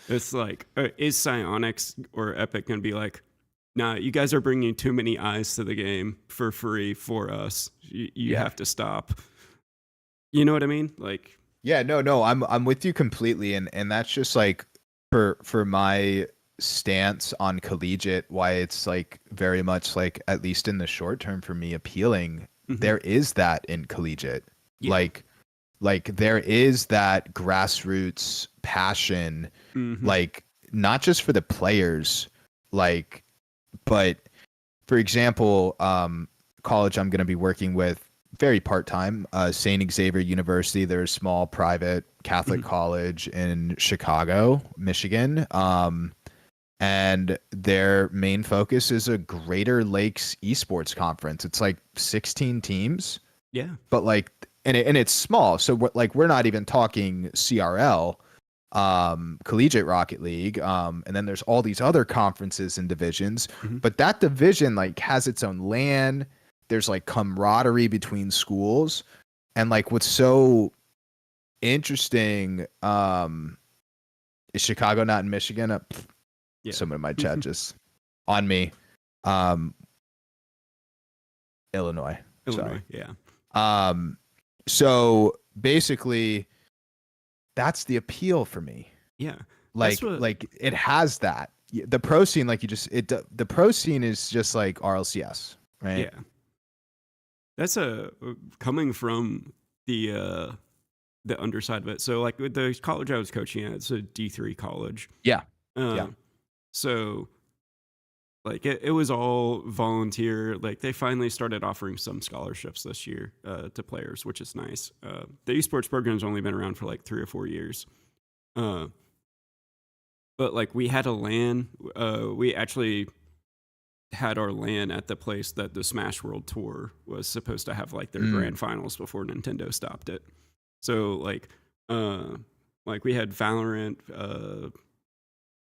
A: It's like, is Psyonix or Epic going to be like, nah, you guys are bringing too many eyes to the game for free for us. You have to stop. You know what I mean? Like,
B: yeah, no, I'm with you completely, and that's just like for my stance on collegiate, why it's like very much like, at least in the short term for me, appealing. There is that in collegiate, like there is that grassroots passion, like not just for the players, like, but for example, college I'm going to be working with very part-time, St. Xavier University. They're a small private Catholic college in Chicago, Michigan. And their main focus is a Greater Lakes esports conference. It's like 16 teams.
A: Yeah.
B: But like, and it's small. So we're not even talking CRL, Collegiate Rocket League. And then there's all these other conferences and divisions, but that division like has its own LAN. There's like camaraderie between schools. And like, what's so interesting, is Chicago not in Michigan? Someone in my chat just on me. Illinois. Sorry.
A: Yeah.
B: So basically that's the appeal for me.
A: Yeah.
B: Like it has that. The pro scene, like the pro scene is just like RLCS, right?
A: Yeah. That's a coming from the underside of it. So like with the college I was coaching at, it's a D3 college.
B: Yeah.
A: Uh, so like it was all volunteer. Like they finally started offering some scholarships this year to players, which is nice. The esports program's only been around for like 3 or 4 years. But like we had a LAN. We actually had our LAN at the place that the Smash World Tour was supposed to have like their grand finals before Nintendo stopped it. So like we had Valorant,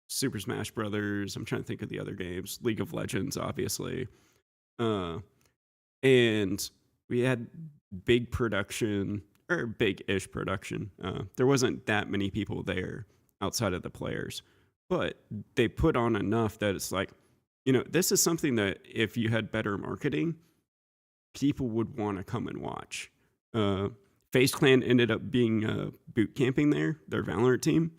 A: Super Smash Brothers. I'm trying to think of the other games. League of Legends, obviously. And we had big production, or big-ish production. There wasn't that many people there outside of the players, but they put on enough that it's like, this is something that if you had better marketing, people would want to come and watch. FaZe Clan ended up being boot camping there, their Valorant team.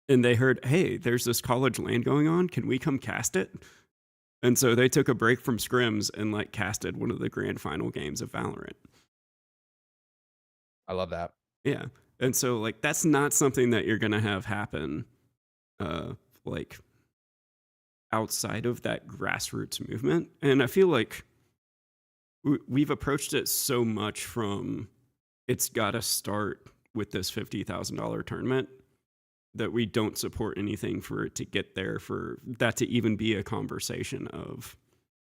A: And they heard, hey, there's this college LAN going on. Can we come cast it? And so they took a break from scrims and like casted one of the grand final games of Valorant.
B: I love that.
A: Yeah. And so like that's not something that you're going to have happen like outside of that grassroots movement. And I feel like we've approached it so much from it's got to start with this $50,000 tournament that we don't support anything for it to get there, for that to even be a conversation of,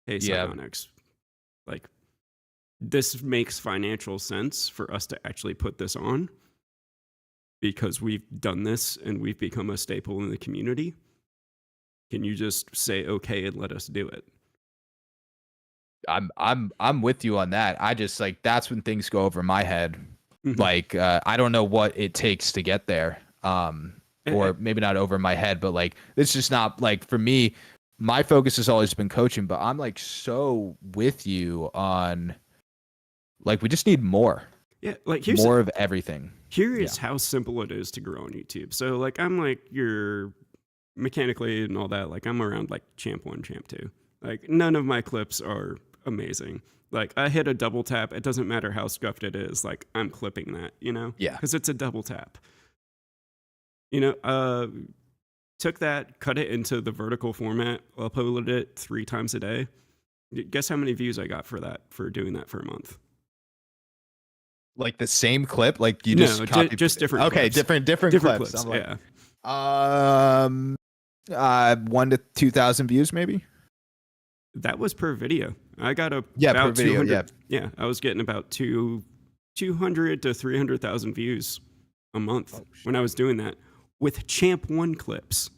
A: hey, Psyonix, like this makes financial sense for us to actually put this on because we've done this and we've become a staple in the community. Can you just say okay and let us do it?
B: I'm with you on that. I just like that's when things go over my head. Like I don't know what it takes to get there. Or maybe not over my head, but like it's just not like for me, my focus has always been coaching, but I'm like so with you on like we just need more.
A: Yeah, like
B: here's more of everything.
A: Here is how simple it is to grow on YouTube. So like I'm like your mechanically and all that, like I'm around like champ 1, champ 2. Like none of my clips are amazing. Like I hit a double tap, it doesn't matter how scuffed it is, like I'm clipping that,
B: Yeah.
A: Because it's a double tap. Took that, cut it into the vertical format, uploaded it 3 times a day. Guess how many views I got for that, for doing that for a month?
B: Like the same clip? Like you
A: just just different
B: okay,
A: clips.
B: different clips.
A: I'm like,
B: yeah. 1 to 2,000 views maybe?
A: That was per video. I got about
B: per video,
A: 200. Yeah, I was getting about 200 to 300,000 views a month when I was doing that with champ 1 clips.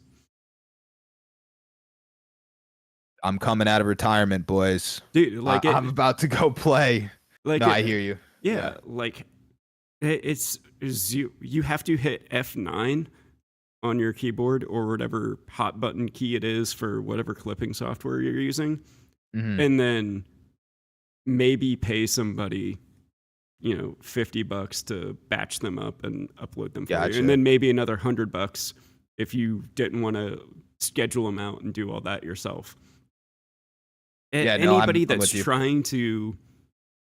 B: I'm coming out of retirement, boys.
A: Dude, like
B: I'm about to go play. Like I hear you.
A: Yeah, like it's you have to hit F9 on your keyboard or whatever hot button key it is for whatever clipping software you're using. And then maybe pay somebody, $50 to batch them up and upload them for you. And then maybe another $100 if you didn't want to schedule them out and do all that yourself.
B: Yeah,
A: anybody that's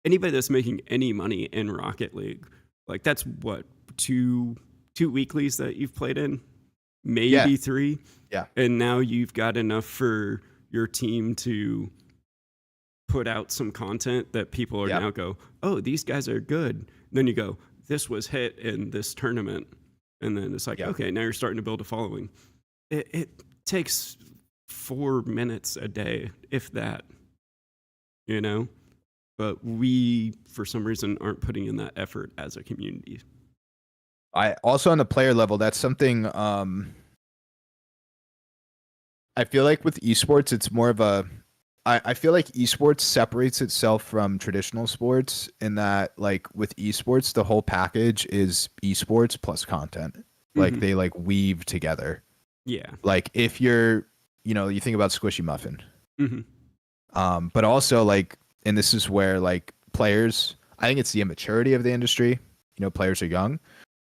A: anybody that's making any money in Rocket League, like that's what, two weeklies that you've played in, maybe 3.
B: Yeah.
A: And now you've got enough for your team to put out some content that people are now go, oh, these guys are good. And then you go, this was hit in this tournament. And then it's like, okay, now you're starting to build a following. It takes 4 minutes a day, if that, but we, for some reason, aren't putting in that effort as a community.
B: I also on the player level, that's something I feel like with esports, it's more of a I feel like esports separates itself from traditional sports in that like with esports, the whole package is esports plus content. Like they like weave together.
A: Yeah.
B: Like if you're, you think about Squishy Muffin. But also like, and this is where like players, I think it's the immaturity of the industry. Players are young.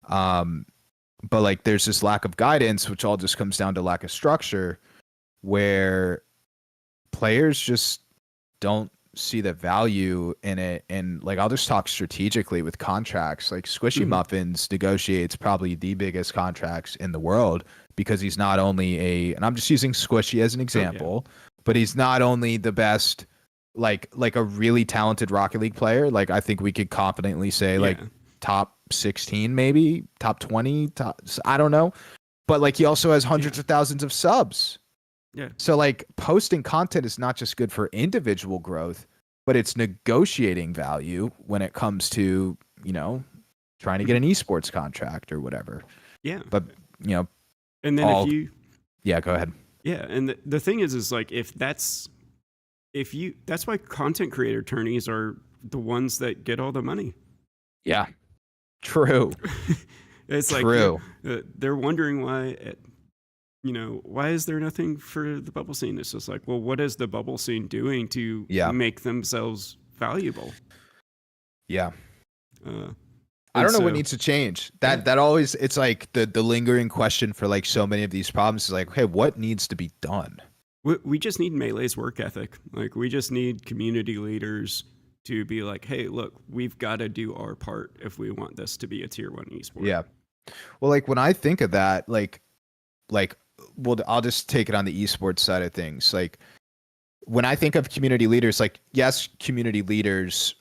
B: But like there's this lack of guidance, which all just comes down to lack of structure, where players just don't see the value in it. And like, I'll just talk strategically with contracts. Like Squishy Muffins negotiates probably the biggest contracts in the world because he's not only and I'm just using Squishy as an example, but he's not only the best, like a really talented Rocket League player. Like I think we could confidently say like top 16, maybe top 20, I don't know. But like he also has hundreds of thousands of subs.
A: Yeah.
B: So like posting content is not just good for individual growth, but it's negotiating value when it comes to, trying to get an esports contract or whatever.
A: Yeah.
B: But,
A: and then
B: yeah, go ahead.
A: Yeah. And the thing is like, that's why content creator tourneys are the ones that get all the money.
B: Yeah. True.
A: It's
B: True.
A: Like, they're wondering why, why is there nothing for the bubble scene? It's just like, well, what is the bubble scene doing to make themselves valuable?
B: Yeah. I don't know what needs to change. That always, it's like the lingering question for like so many of these problems is like, hey, what needs to be done?
A: We just need Melee's work ethic. Like we just need community leaders to be like, hey, look, we've got to do our part if we want this to be a tier 1 esport.
B: Yeah. Well, like when I think of that, like, well, I'll just take it on the esports side of things. Like when I think of community leaders, like yes, community leaders,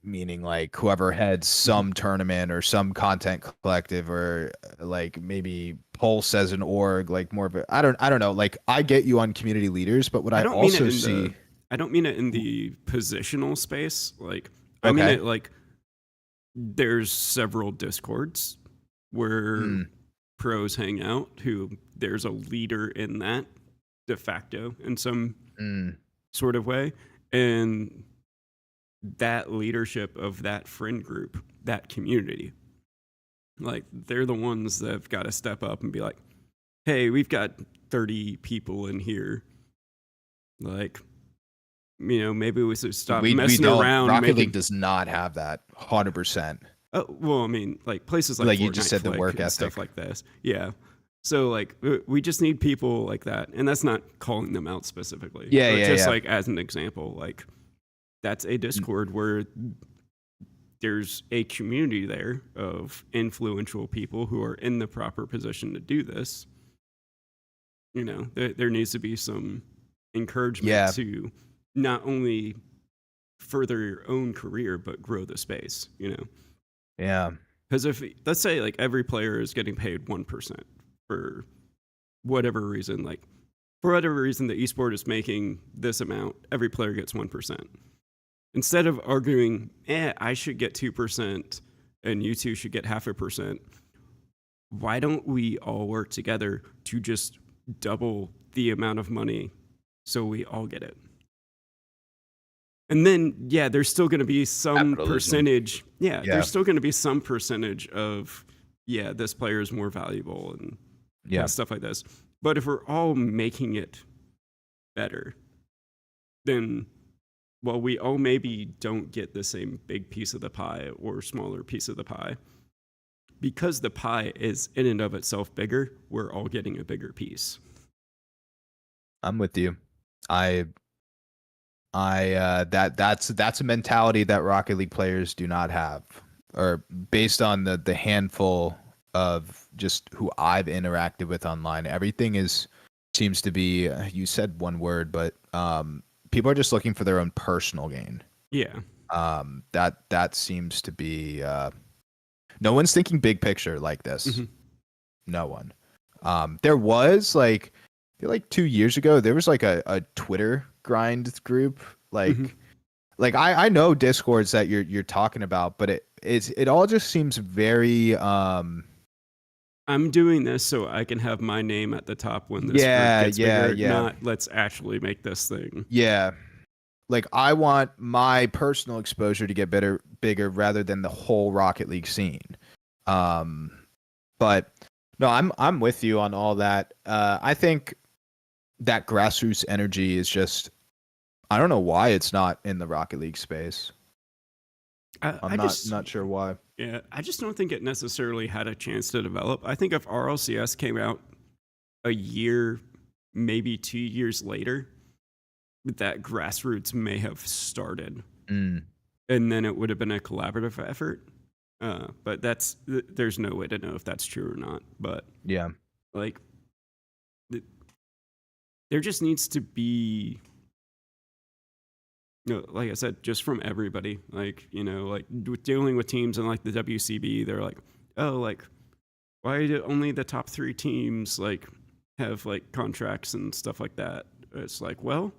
B: meaning like whoever heads some tournament or some content collective or like maybe Pulse as an org, like more of a, I don't know. Like I get you on community leaders, but what I also see,
A: I don't mean it in the positional space. Like I mean it like there's several Discords where pros hang out who there's a leader in that de facto in some sort of way. And that leadership of that friend group, that community, like they're the ones that have got to step up and be like, hey, we've got 30 people in here. Like, maybe we should stop messing around.
B: Rocket League does not have that 100%.
A: Oh, well, I mean, like places like Fortnite,
B: you just said, the work ethic,
A: stuff like this. Yeah. So like we just need people like that, and that's not calling them out specifically. Just like as an example, like that's a Discord where there's a community there of influential people who are in the proper position to do this. There needs to be some encouragement to not only further your own career but grow the space.
B: Yeah.
A: Because if let's say like every player is getting paid 1% for whatever reason, like for whatever reason the esport is making this amount, every player gets 1%. Instead of arguing, I should get 2% and you two should get 0.5%, why don't we all work together to just double the amount of money so we all get it? And then, there's still going to be some percentage. There's still going to be some percentage of, this player is more valuable and stuff like this. But if we're all making it better, then, well, we all maybe don't get the same big piece of the pie or smaller piece of the pie. Because the pie is in and of itself bigger, we're all getting a bigger piece.
B: I'm with you. That's a mentality that Rocket League players do not have, or based on the handful of just who I've interacted with online. Everything seems to be, you said one word, but people are just looking for their own personal gain.
A: Yeah.
B: That seems to be, no one's thinking big picture like this. Mm-hmm. No one. There was like, I feel like 2 years ago, there was like a Twitter grind group. Like I know Discords that you're talking about, but it all just seems very,
A: I'm doing this so I can have my name at the top when this gets bigger. Not let's actually make this thing.
B: Yeah. Like I want my personal exposure to get bigger rather than the whole Rocket League scene. But no, I'm with you on all that. I think that grassroots energy is just, I don't know why it's not in the Rocket League space. I'm not sure why.
A: Yeah, I just don't think it necessarily had a chance to develop. I think if RLCS came out a year, maybe 2 years later, that grassroots may have started,
B: Mm,
A: and then it would have been a collaborative effort. But there's no way to know if that's true or not. But
B: yeah.
A: like, there just needs to be, like I said, just from everybody. Like, like with dealing with teams and like the WCB, they're like, oh, like, why do only the top 3 teams like have like contracts and stuff like that? It's like, well,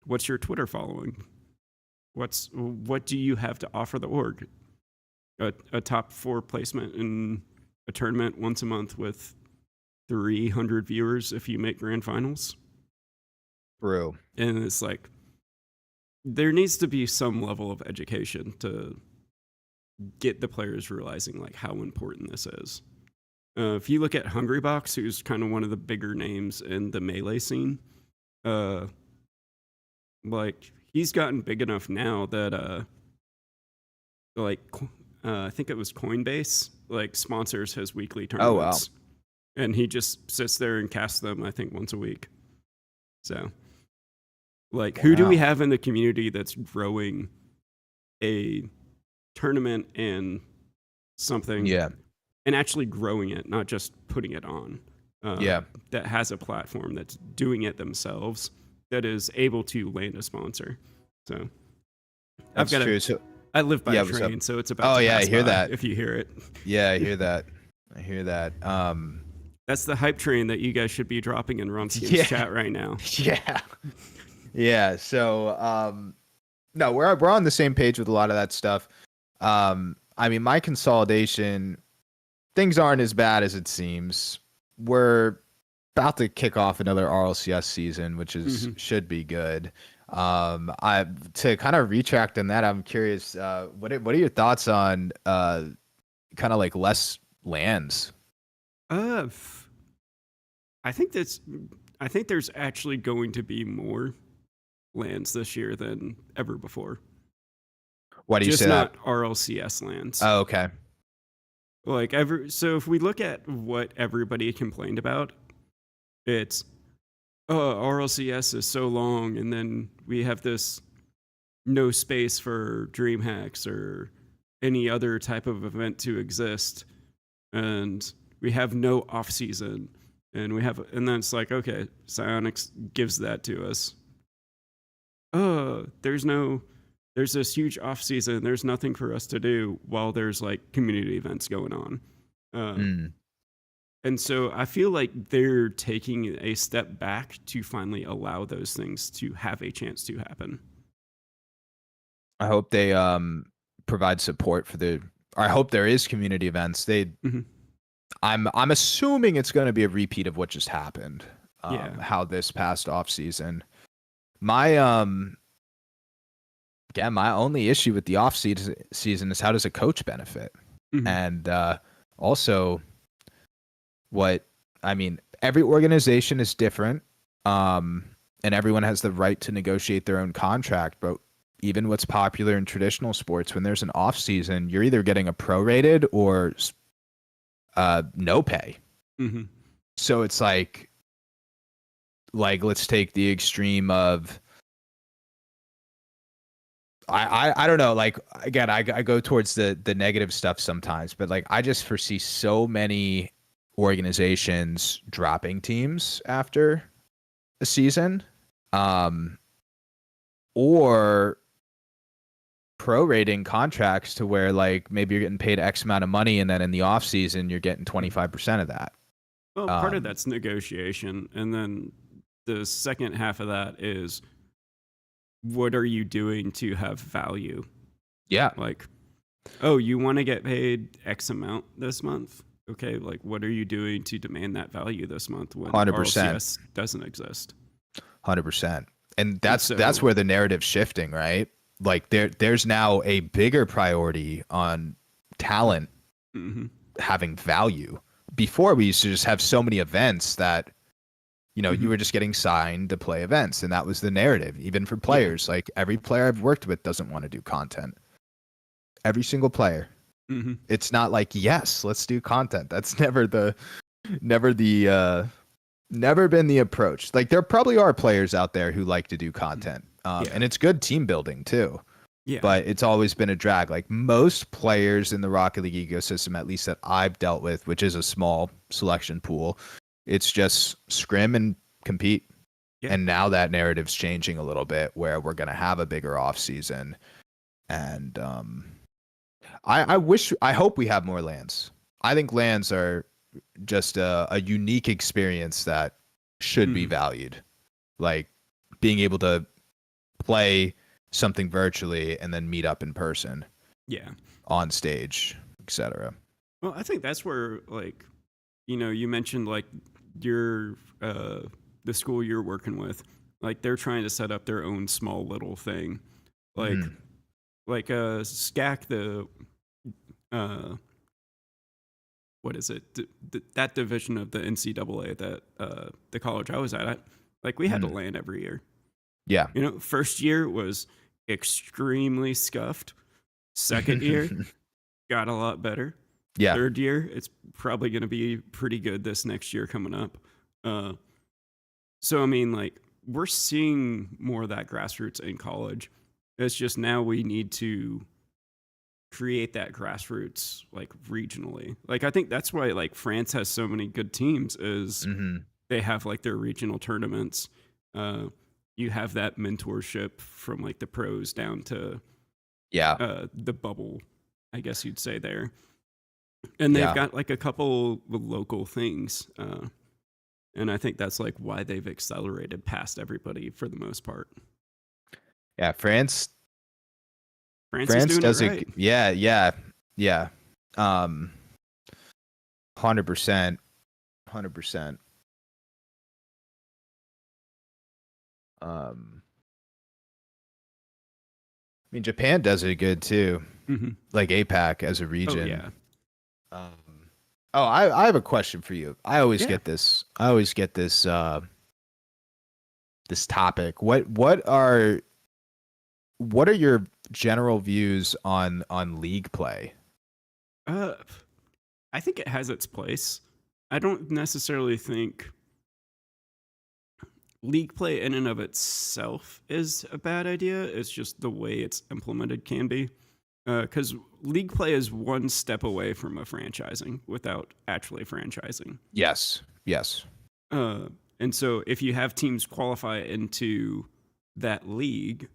A: what's your Twitter following? What do you have to offer the org? A top 4 placement in a tournament once a month with 300 viewers if you make grand finals.
B: True.
A: And it's like, there needs to be some level of education to get the players realizing like how important this is. If you look at Hungrybox, who's kind of one of the bigger names in the Melee scene, like he's gotten big enough now that like I think it was Coinbase like sponsors his weekly tournaments.
B: Oh, wow.
A: And he just sits there and casts them, I think, once a week. So, like, who do we have in the community that's growing a tournament and something?
B: Yeah.
A: And actually growing it, not just putting it on.
B: Yeah.
A: That has a platform that's doing it themselves, that is able to land a sponsor. So,
B: That's true. So
A: I live by
B: Yeah,
A: a
B: what's
A: train,
B: up?
A: so it's about
B: Oh,
A: to
B: yeah, I
A: pass
B: hear
A: by
B: that.
A: if you hear it.
B: yeah, I hear that. I hear that.
A: That's the hype train that you guys should be dropping in Ronski's
B: Yeah.
A: chat right now.
B: Yeah. Yeah. So no, we're on the same page with a lot of that stuff. I mean, my consolidation, things aren't as bad as it seems. We're about to kick off another RLCS season, which is should be good. I to kind of retract on that, I'm curious, what are your thoughts on kind of like less lands?
A: I think there's actually going to be more lands this year than ever before.
B: Why do you
A: Just
B: say
A: not
B: that?
A: RLCS lands.
B: Oh, okay.
A: Like so if we look at what everybody complained about, it's RLCS is so long, and then we have this no space for DreamHacks or any other type of event to exist, and we have no off season, and then it's like, okay, Psyonix gives that to us. There's this huge off season. There's nothing for us to do while there's like community events going on. And so I feel like they're taking a step back to finally allow those things to have a chance to happen.
B: I hope they provide support for I hope there is community events. I'm assuming it's going to be a repeat of what just happened. How this past off season. My my only issue with the off season is how does a coach benefit? And also every organization is different. And everyone has the right to negotiate their own contract, but even what's popular in traditional sports, when there's an off season, you're either getting a prorated or no pay. So it's like let's take the extreme of I don't know, like again, I go towards the negative stuff sometimes, but like I just foresee so many organizations dropping teams after a season, or prorating contracts to where like maybe you're getting paid X amount of money, and then in the off season you're getting 25% of that.
A: Well, part of that's negotiation, and then the second half of that is, what are you doing to have value?
B: Yeah.
A: Like, oh, you want to get paid X amount this month? Okay, like what are you doing to demand that value this month when
B: 100%.
A: RLCS doesn't exist?
B: 100%. And that's where the narrative's shifting, right? Like there's now a bigger priority on talent having value. Before, we used to just have so many events that you were just getting signed to play events, and that was the narrative, even for players. Like every player I've worked with doesn't want to do content. Every single player. It's not like, yes, let's do content. That's never the never been the approach. Like there probably are players out there who like to do content,
A: Yeah.
B: and it's good team building too.
A: Yeah.
B: But it's always been a drag. Like most players in the Rocket League ecosystem, at least that I've dealt with, which is a small selection pool, it's just scrim and compete.
A: Yeah.
B: And now that narrative's changing a little bit, where we're gonna have a bigger off season, and I hope we have more lands. I think lands are just a unique experience that should be valued. Like being able to play something virtually and then meet up in person.
A: Yeah.
B: On stage, etc.
A: Well, I think that's where, like, you mentioned like your the school you're working with, like they're trying to set up their own small little thing, like SCAC, the what is it? That division of the NCAA that the college I was at, like we had to land every year.
B: Yeah.
A: First year was extremely scuffed. Second year got a lot better.
B: Yeah.
A: Third year, it's probably going to be pretty good this next year coming up. So, I mean, like, we're seeing more of that grassroots in college. It's just now we need to create that grassroots, like, regionally. Like, I think that's why, like, France has so many good teams is they have, like, their regional tournaments. You have that mentorship from, like, the pros down to the bubble, I guess you'd say there. And they've got like a couple local things. And I think that's like why they've accelerated past everybody for the most part.
B: Yeah, France
A: is doing
B: does
A: it right.
B: Yeah. 100%. 100%. I mean, Japan does it good too. Like APAC as a region.
A: Oh, yeah.
B: I have a question for you. I always get this. This topic. What are your general views on league play?
A: I think it has its place. I don't necessarily think league play in and of itself is a bad idea. It's just the way it's implemented can be. Because league play is one step away from a franchising without actually franchising.
B: Yes.
A: And so if you have teams qualify into that league,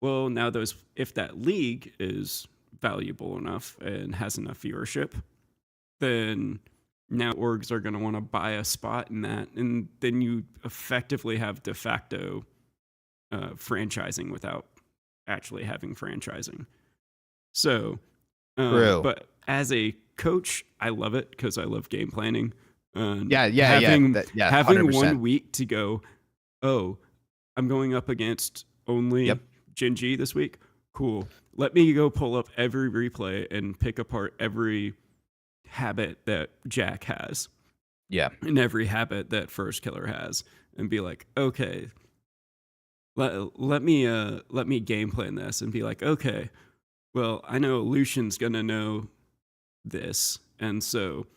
A: well, now if that league is valuable enough and has enough viewership, then now orgs are going to want to buy a spot in that, and then you effectively have de facto franchising without actually having franchising. So, but as a coach, I love it because I love game planning. Having 1 week to go, oh, I'm going up against only Gen G this week. Cool. Let me go pull up every replay and pick apart every habit that Jack has.
B: Yeah.
A: And every habit that First Killer has, and be like, okay, let me game plan this and be like, okay, well, I know Lucian's gonna know this, and so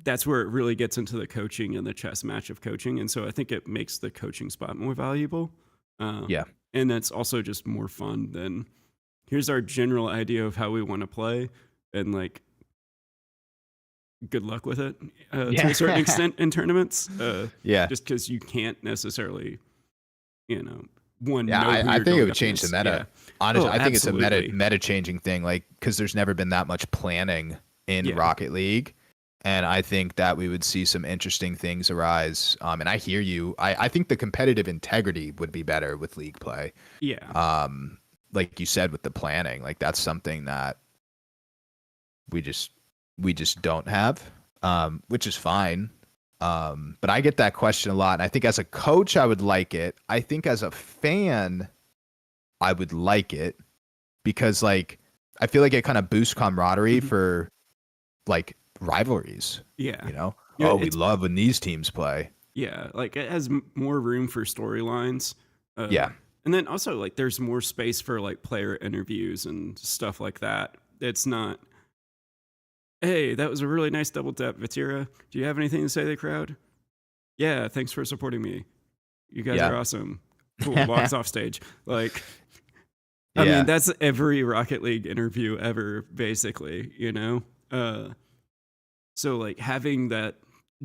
A: that's where it really gets into the coaching and the chess match of coaching, and so I think it makes the coaching spot more valuable. And that's also just more fun than here's our general idea of how we want to play, and like good luck with it to a certain extent in tournaments. Just because you can't necessarily,
B: I think it would change the meta. Honestly, I think
A: absolutely.
B: It's a meta changing thing, like because there's never been that much planning in Rocket League, and I think that we would see some interesting things arise. And I hear you. I think the competitive integrity would be better with league play.
A: Yeah.
B: Like you said with the planning, like that's something that we just don't have, which is fine. But I get that question a lot. And I think as a coach, I would like it. I think as a fan, I would like it because like, I feel like it kind of boosts camaraderie for like rivalries.
A: Yeah.
B: We love when these teams play.
A: Yeah. Like it has more room for storylines. And then also like there's more space for like player interviews and stuff like that. It's not, hey, that was a really nice double tap, Vatira. Do you have anything to say to the crowd? yeah, thanks for supporting me. You guys
B: Yeah.
A: are awesome. Cool. Walks off stage. Like, I mean,
B: Yeah.
A: that's every Rocket League interview ever, basically, you know? So, like, having that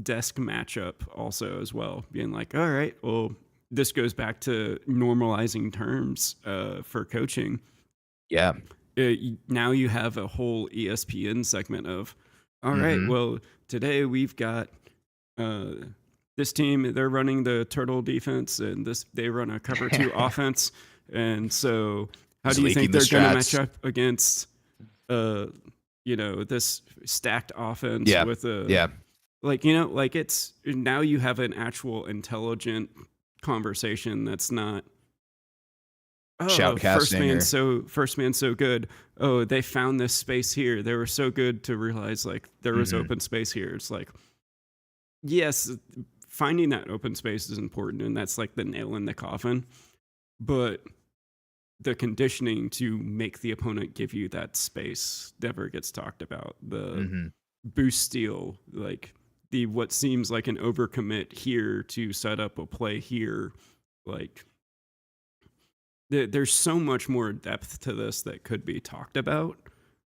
A: desk matchup also as well, being like, all right, well, this goes back to normalizing terms for coaching.
B: Yeah.
A: Now you have a whole ESPN segment of, all right,
B: Hmm.
A: well, today we've got uh, this team, they're running the turtle defense, and this they run a cover two offense. And so, how
B: Just
A: do you think
B: leaking the
A: they're going to match
B: strats.
A: up against, uh, this stacked offense
B: Yeah.
A: with a
B: Yeah.
A: like like it's now you have an actual intelligent conversation that's not oh
B: Shoutcasting or
A: first man so good, oh they found this space here, they were so good to realize like there was
B: hmm
A: open space here. It's like yes, finding that open space is important and that's like the nail in the coffin, but the conditioning to make the opponent give you that space never gets talked about. The
B: hmm
A: boost steal, like the what seems like an overcommit here to set up a play here, like there's so much more depth to this that could be talked about,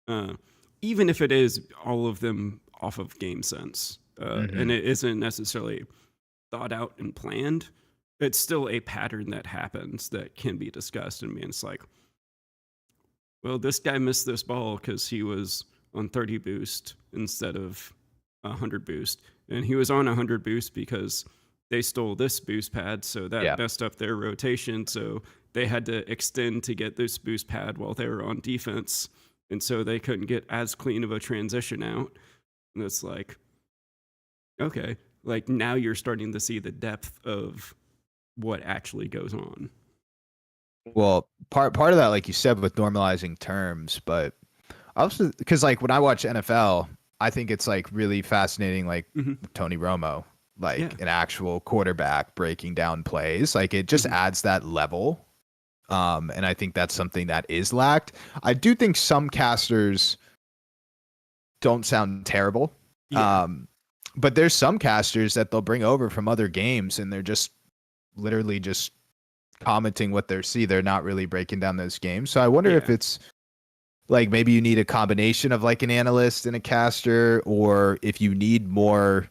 A: uh, even if it is all of them off of game sense, and
B: hmm
A: it isn't necessarily thought out and planned. It's still a pattern that happens that can be discussed. And it's like, well, this guy missed this ball because he was on 30 boost instead of 100 boost. And he was on 100 boost because they stole this boost pad. So that
B: Yeah.
A: messed up their rotation. So they had to extend to get this boost pad while they were on defense. And so they couldn't get as clean of a transition out. And it's like, okay, like now you're starting to see the depth of what actually goes on.
B: Well, part of that, like you said, with normalizing terms, but also because like when I watch NFL, I think it's like really fascinating, like
A: Hmm.
B: Tony Romo,
A: Yeah.
B: like an actual quarterback breaking down plays. Like it just
A: Hmm.
B: adds that level. And I think that's something that is lacked. I do think some casters don't sound terrible.
A: Yeah.
B: But there's some casters that they'll bring over from other games and they're just literally just commenting what they see. They're not really breaking down those games. So I wonder if
A: Yeah.
B: it's like maybe you need a combination of like an analyst and a caster, or if you need more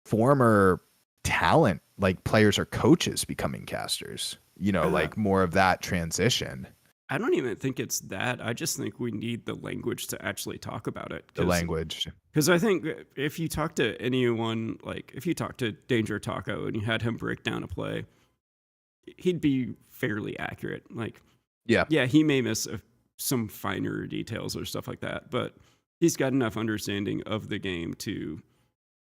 B: former talent, like players or coaches becoming casters,
A: Uh,
B: like more of that transition,
A: I don't even think it's that. I just think we need the language to actually talk about it.
B: the language.
A: Because I think if you talk to anyone, like if you talk to Danger Taco and you had him break down a play, he'd be fairly accurate. Like,
B: Yeah.
A: yeah, he may miss some finer details or stuff like that, but he's got enough understanding of the game to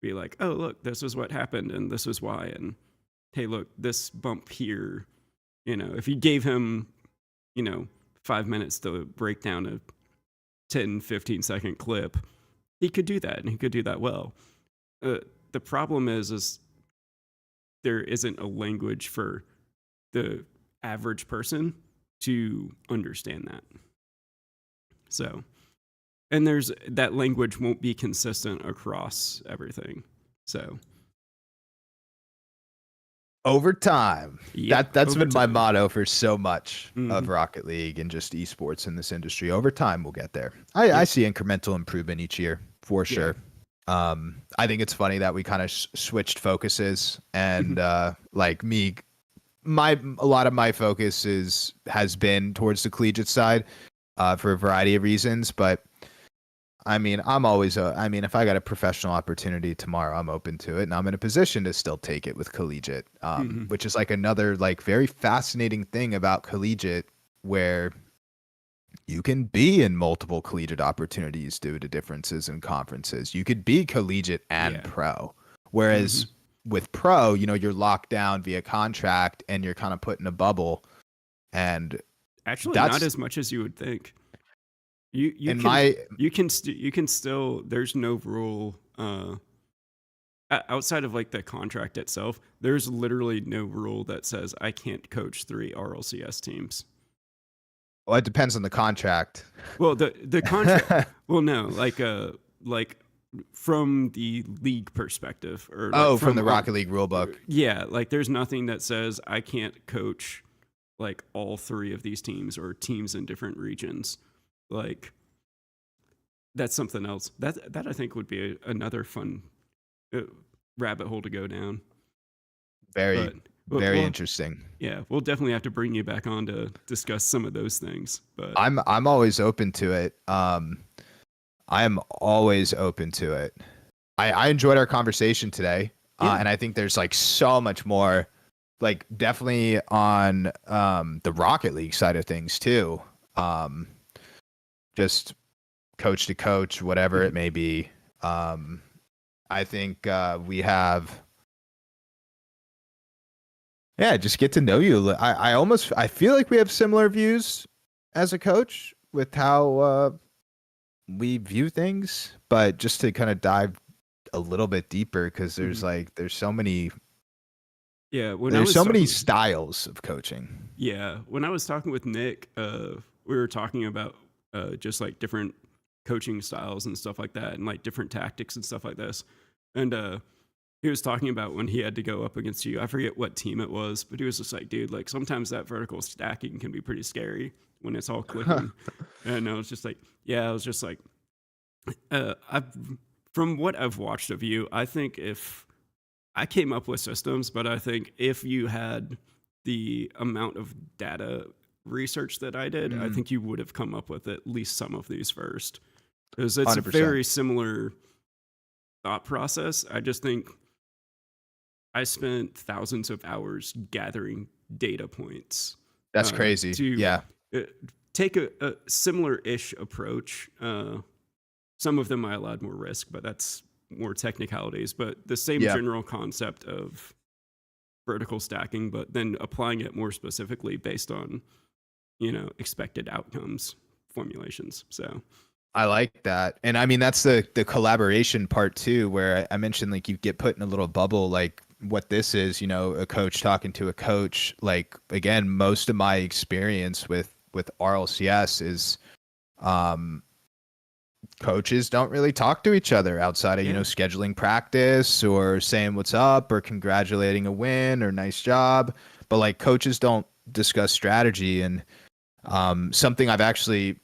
A: be like, oh, look, this is what happened and this is why. And hey, look, this bump here, if you gave him, 5 minutes to break down a 10-15 second clip, he could do that and he could do that well. The problem is there isn't a language for the average person to understand that. So, and there's that language won't be consistent across everything. So,
B: Over time.
A: yep,
B: That's
A: over
B: been my
A: time.
B: motto for so much of
A: Mhm.
B: Rocket League and just esports in this industry. Over time, we'll get there. I see incremental improvement each year for
A: Yeah.
B: sure. I think it's funny that we kind of switched focuses, and like me, a lot of my focus has been towards the collegiate side for a variety of reasons, but I mean, I'm always, if I got a professional opportunity tomorrow, I'm open to it, and I'm in a position to still take it with collegiate,
A: Mhm.
B: which is like another like very fascinating thing about collegiate, where you can be in multiple collegiate opportunities due to differences in conferences. You could be collegiate and
A: Yeah.
B: pro, whereas
A: Mhm.
B: with pro, you're locked down via contract and you're kind of put in a bubble, and
A: Actually, not
B: that's
A: as much as you would think. You
B: in
A: can
B: my
A: you can still there's no rule outside of like the contract itself. There's literally no rule that says I can't coach 3 RLCS teams.
B: well, it depends on the contract.
A: Well, the contract. Well, no, like from the league perspective, or like
B: Oh, from the Rocket League rulebook.
A: yeah, like there's nothing that says I can't coach like all three of these teams or teams in different regions. Like that's something else. That I think would be another fun uh, rabbit hole to go down.
B: Very,
A: But
B: very interesting.
A: yeah, we'll definitely have to bring you back on to discuss some of those things. But
B: I'm always open to it. I am always open to it. I enjoyed our conversation today,
A: Yeah.
B: and I think there's like so much more, like definitely on the Rocket League side of things too. Just coach to coach, whatever it may be. I think we have. Yeah, just get to know you. I feel like we have similar views as a coach with how we view things, but just to kind of dive a little bit deeper because there's there's so many
A: yeah, when
B: there's so many styles of coaching.
A: Yeah, when I was talking with Nick, we were talking about just like different coaching styles and stuff like that, and like different tactics and stuff like this. And he was talking about when he had to go up against you. I forget what team it was, but he was just like, dude, like sometimes that vertical stacking can be pretty scary when it's all clicking. And I was just like, yeah, I was just like, from what I've watched of you, I think if I came up with systems, but I think if you had the amount of data research that I did, I think you would have come up with at least some of these first. Because it's
B: 100%.
A: a very similar thought process. I just think I spent thousands of hours gathering data points.
B: That's crazy. Yeah.
A: Take a similar-ish approach. Some of them I allowed more risk, but that's more technicalities. But the same general concept of vertical stacking, but then applying it more specifically based on, expected outcomes formulations. So
B: I like that. And I mean, that's the collaboration part too, where I mentioned like you get put in a little bubble, like what this is, a coach talking to a coach. Like, again, most of my experience with RLCS is, coaches don't really talk to each other outside of, scheduling practice or saying what's up or congratulating a win or nice job. But like coaches don't discuss strategy. And something I've actually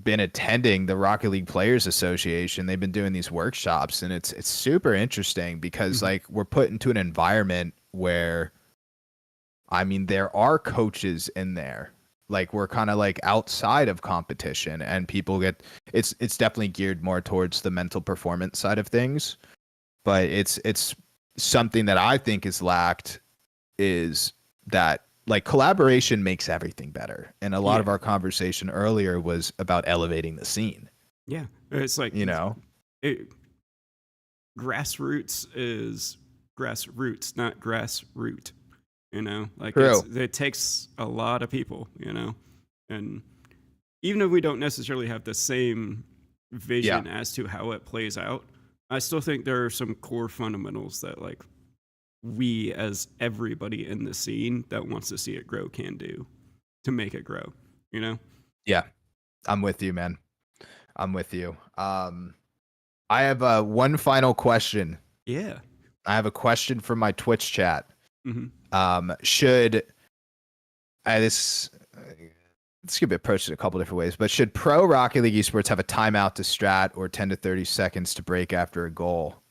B: been attending, the Rocket League Players Association. They've been doing these workshops, and it's super interesting because like we're put into an environment where, I mean, there are coaches in there. Like we're kind of like outside of competition, and people get it's definitely geared more towards the mental performance side of things. But it's something that I think is lacked is that like collaboration makes everything better. And a lot of our conversation earlier was about elevating the scene.
A: Yeah. It's like, grassroots is grassroots, not grassroot, like it takes a lot of people, and even if we don't necessarily have the same vision as to how it plays out, I still think there are some core fundamentals that like we as everybody in the scene that wants to see it grow can do to make it grow,
B: Yeah, I'm with you, man. I'm with you. I have one final question.
A: Yeah.
B: I have a question from my Twitch chat.
A: Mm-hmm.
B: Should this could be approached in a couple different ways, but should pro Rocket League esports have a timeout to strat or 10 to 30 seconds to break after a goal?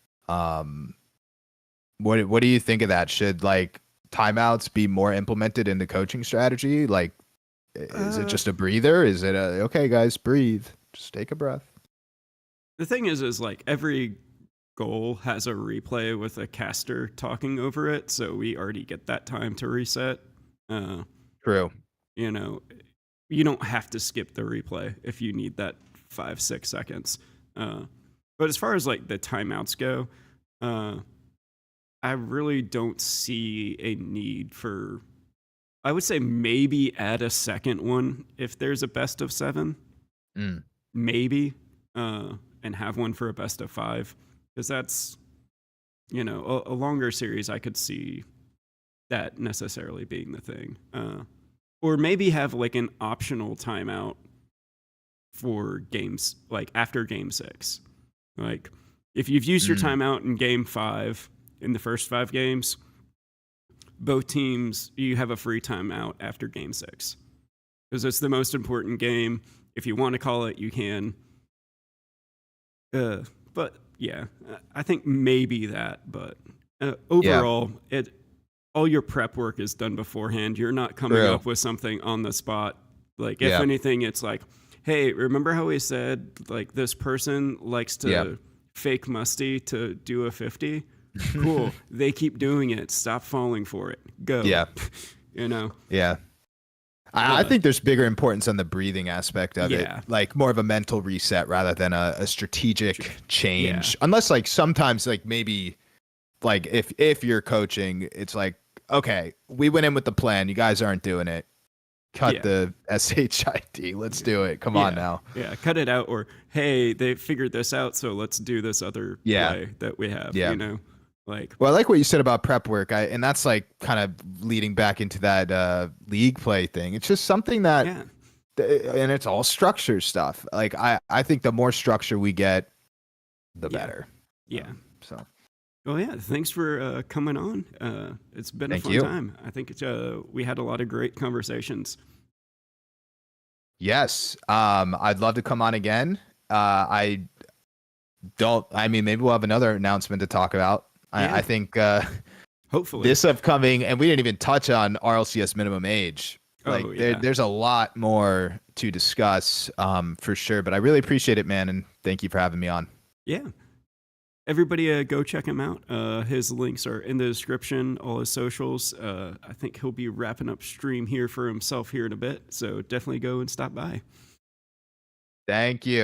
B: What do you think of that? Should like timeouts be more implemented in the coaching strategy? Like, is it just a breather? Is it okay, guys, breathe, just take a breath?
A: The thing is like every goal has a replay with a caster talking over it, so we already get that time to reset.
B: True.
A: You don't have to skip the replay if you need that 5-6 seconds. But as far as like the timeouts go, I really don't see a need for, I would say maybe add a second one if there's a best of 7, maybe, and have one for a best of 5, because that's, a longer series. I could see that necessarily being the thing, or maybe have like an optional timeout for games, like after game 6. Like, if you've used your
B: Mm.
A: timeout in game 5 in the first 5 games, both teams, you have a free timeout after game 6 because it's the most important game. If you want to call it, you can. But yeah, I think maybe that. But
B: Yeah,
A: overall, all your prep work is done beforehand. You're not coming
B: true.
A: up with something on the spot. Like, if
B: Yeah,
A: anything, it's like, hey, remember how we said like this person likes
B: yeah,
A: to fake musty to do a 50? Cool. They keep doing it. Stop falling for it. Go.
B: yeah,
A: You know.
B: yeah. I think there's bigger importance on the breathing aspect of it,
A: Yeah.
B: like more of a mental reset rather than a strategic change.
A: Yeah.
B: Unless like sometimes like maybe like if you're coaching, it's like, okay, we went in with the plan, you guys aren't doing it. Cut
A: Yeah.
B: the SHID. Let's do it. Come on
A: Yeah.
B: now.
A: Yeah. Cut it out. Or, hey, they figured this out, so let's do this other
B: Yeah.
A: play that we have.
B: Yeah.
A: You know, like,
B: Well, I like what you said about prep work. And that's like kind of leading back into that league play thing. It's just something that
A: yeah.
B: and it's all structure stuff. Like I think the more structure we get, the
A: Yeah.
B: better.
A: Yeah.
B: So
A: Well, yeah. Thanks for coming on. It's been a
B: thank
A: fun
B: you.
A: time. I think we had a lot of great conversations.
B: Yes. I'd love to come on again. I don't. I mean, maybe we'll have another announcement to talk about.
A: Yeah.
B: I think
A: Hopefully.
B: this upcoming, and we didn't even touch on RLCS minimum age. Like
A: Oh, yeah.
B: there's a lot more to discuss, for sure. But I really appreciate it, man, and thank you for having me on.
A: Yeah. Everybody go check him out. His links are in the description, all his socials. I think he'll be wrapping up stream here for himself here in a bit. So definitely go and stop by.
B: Thank you.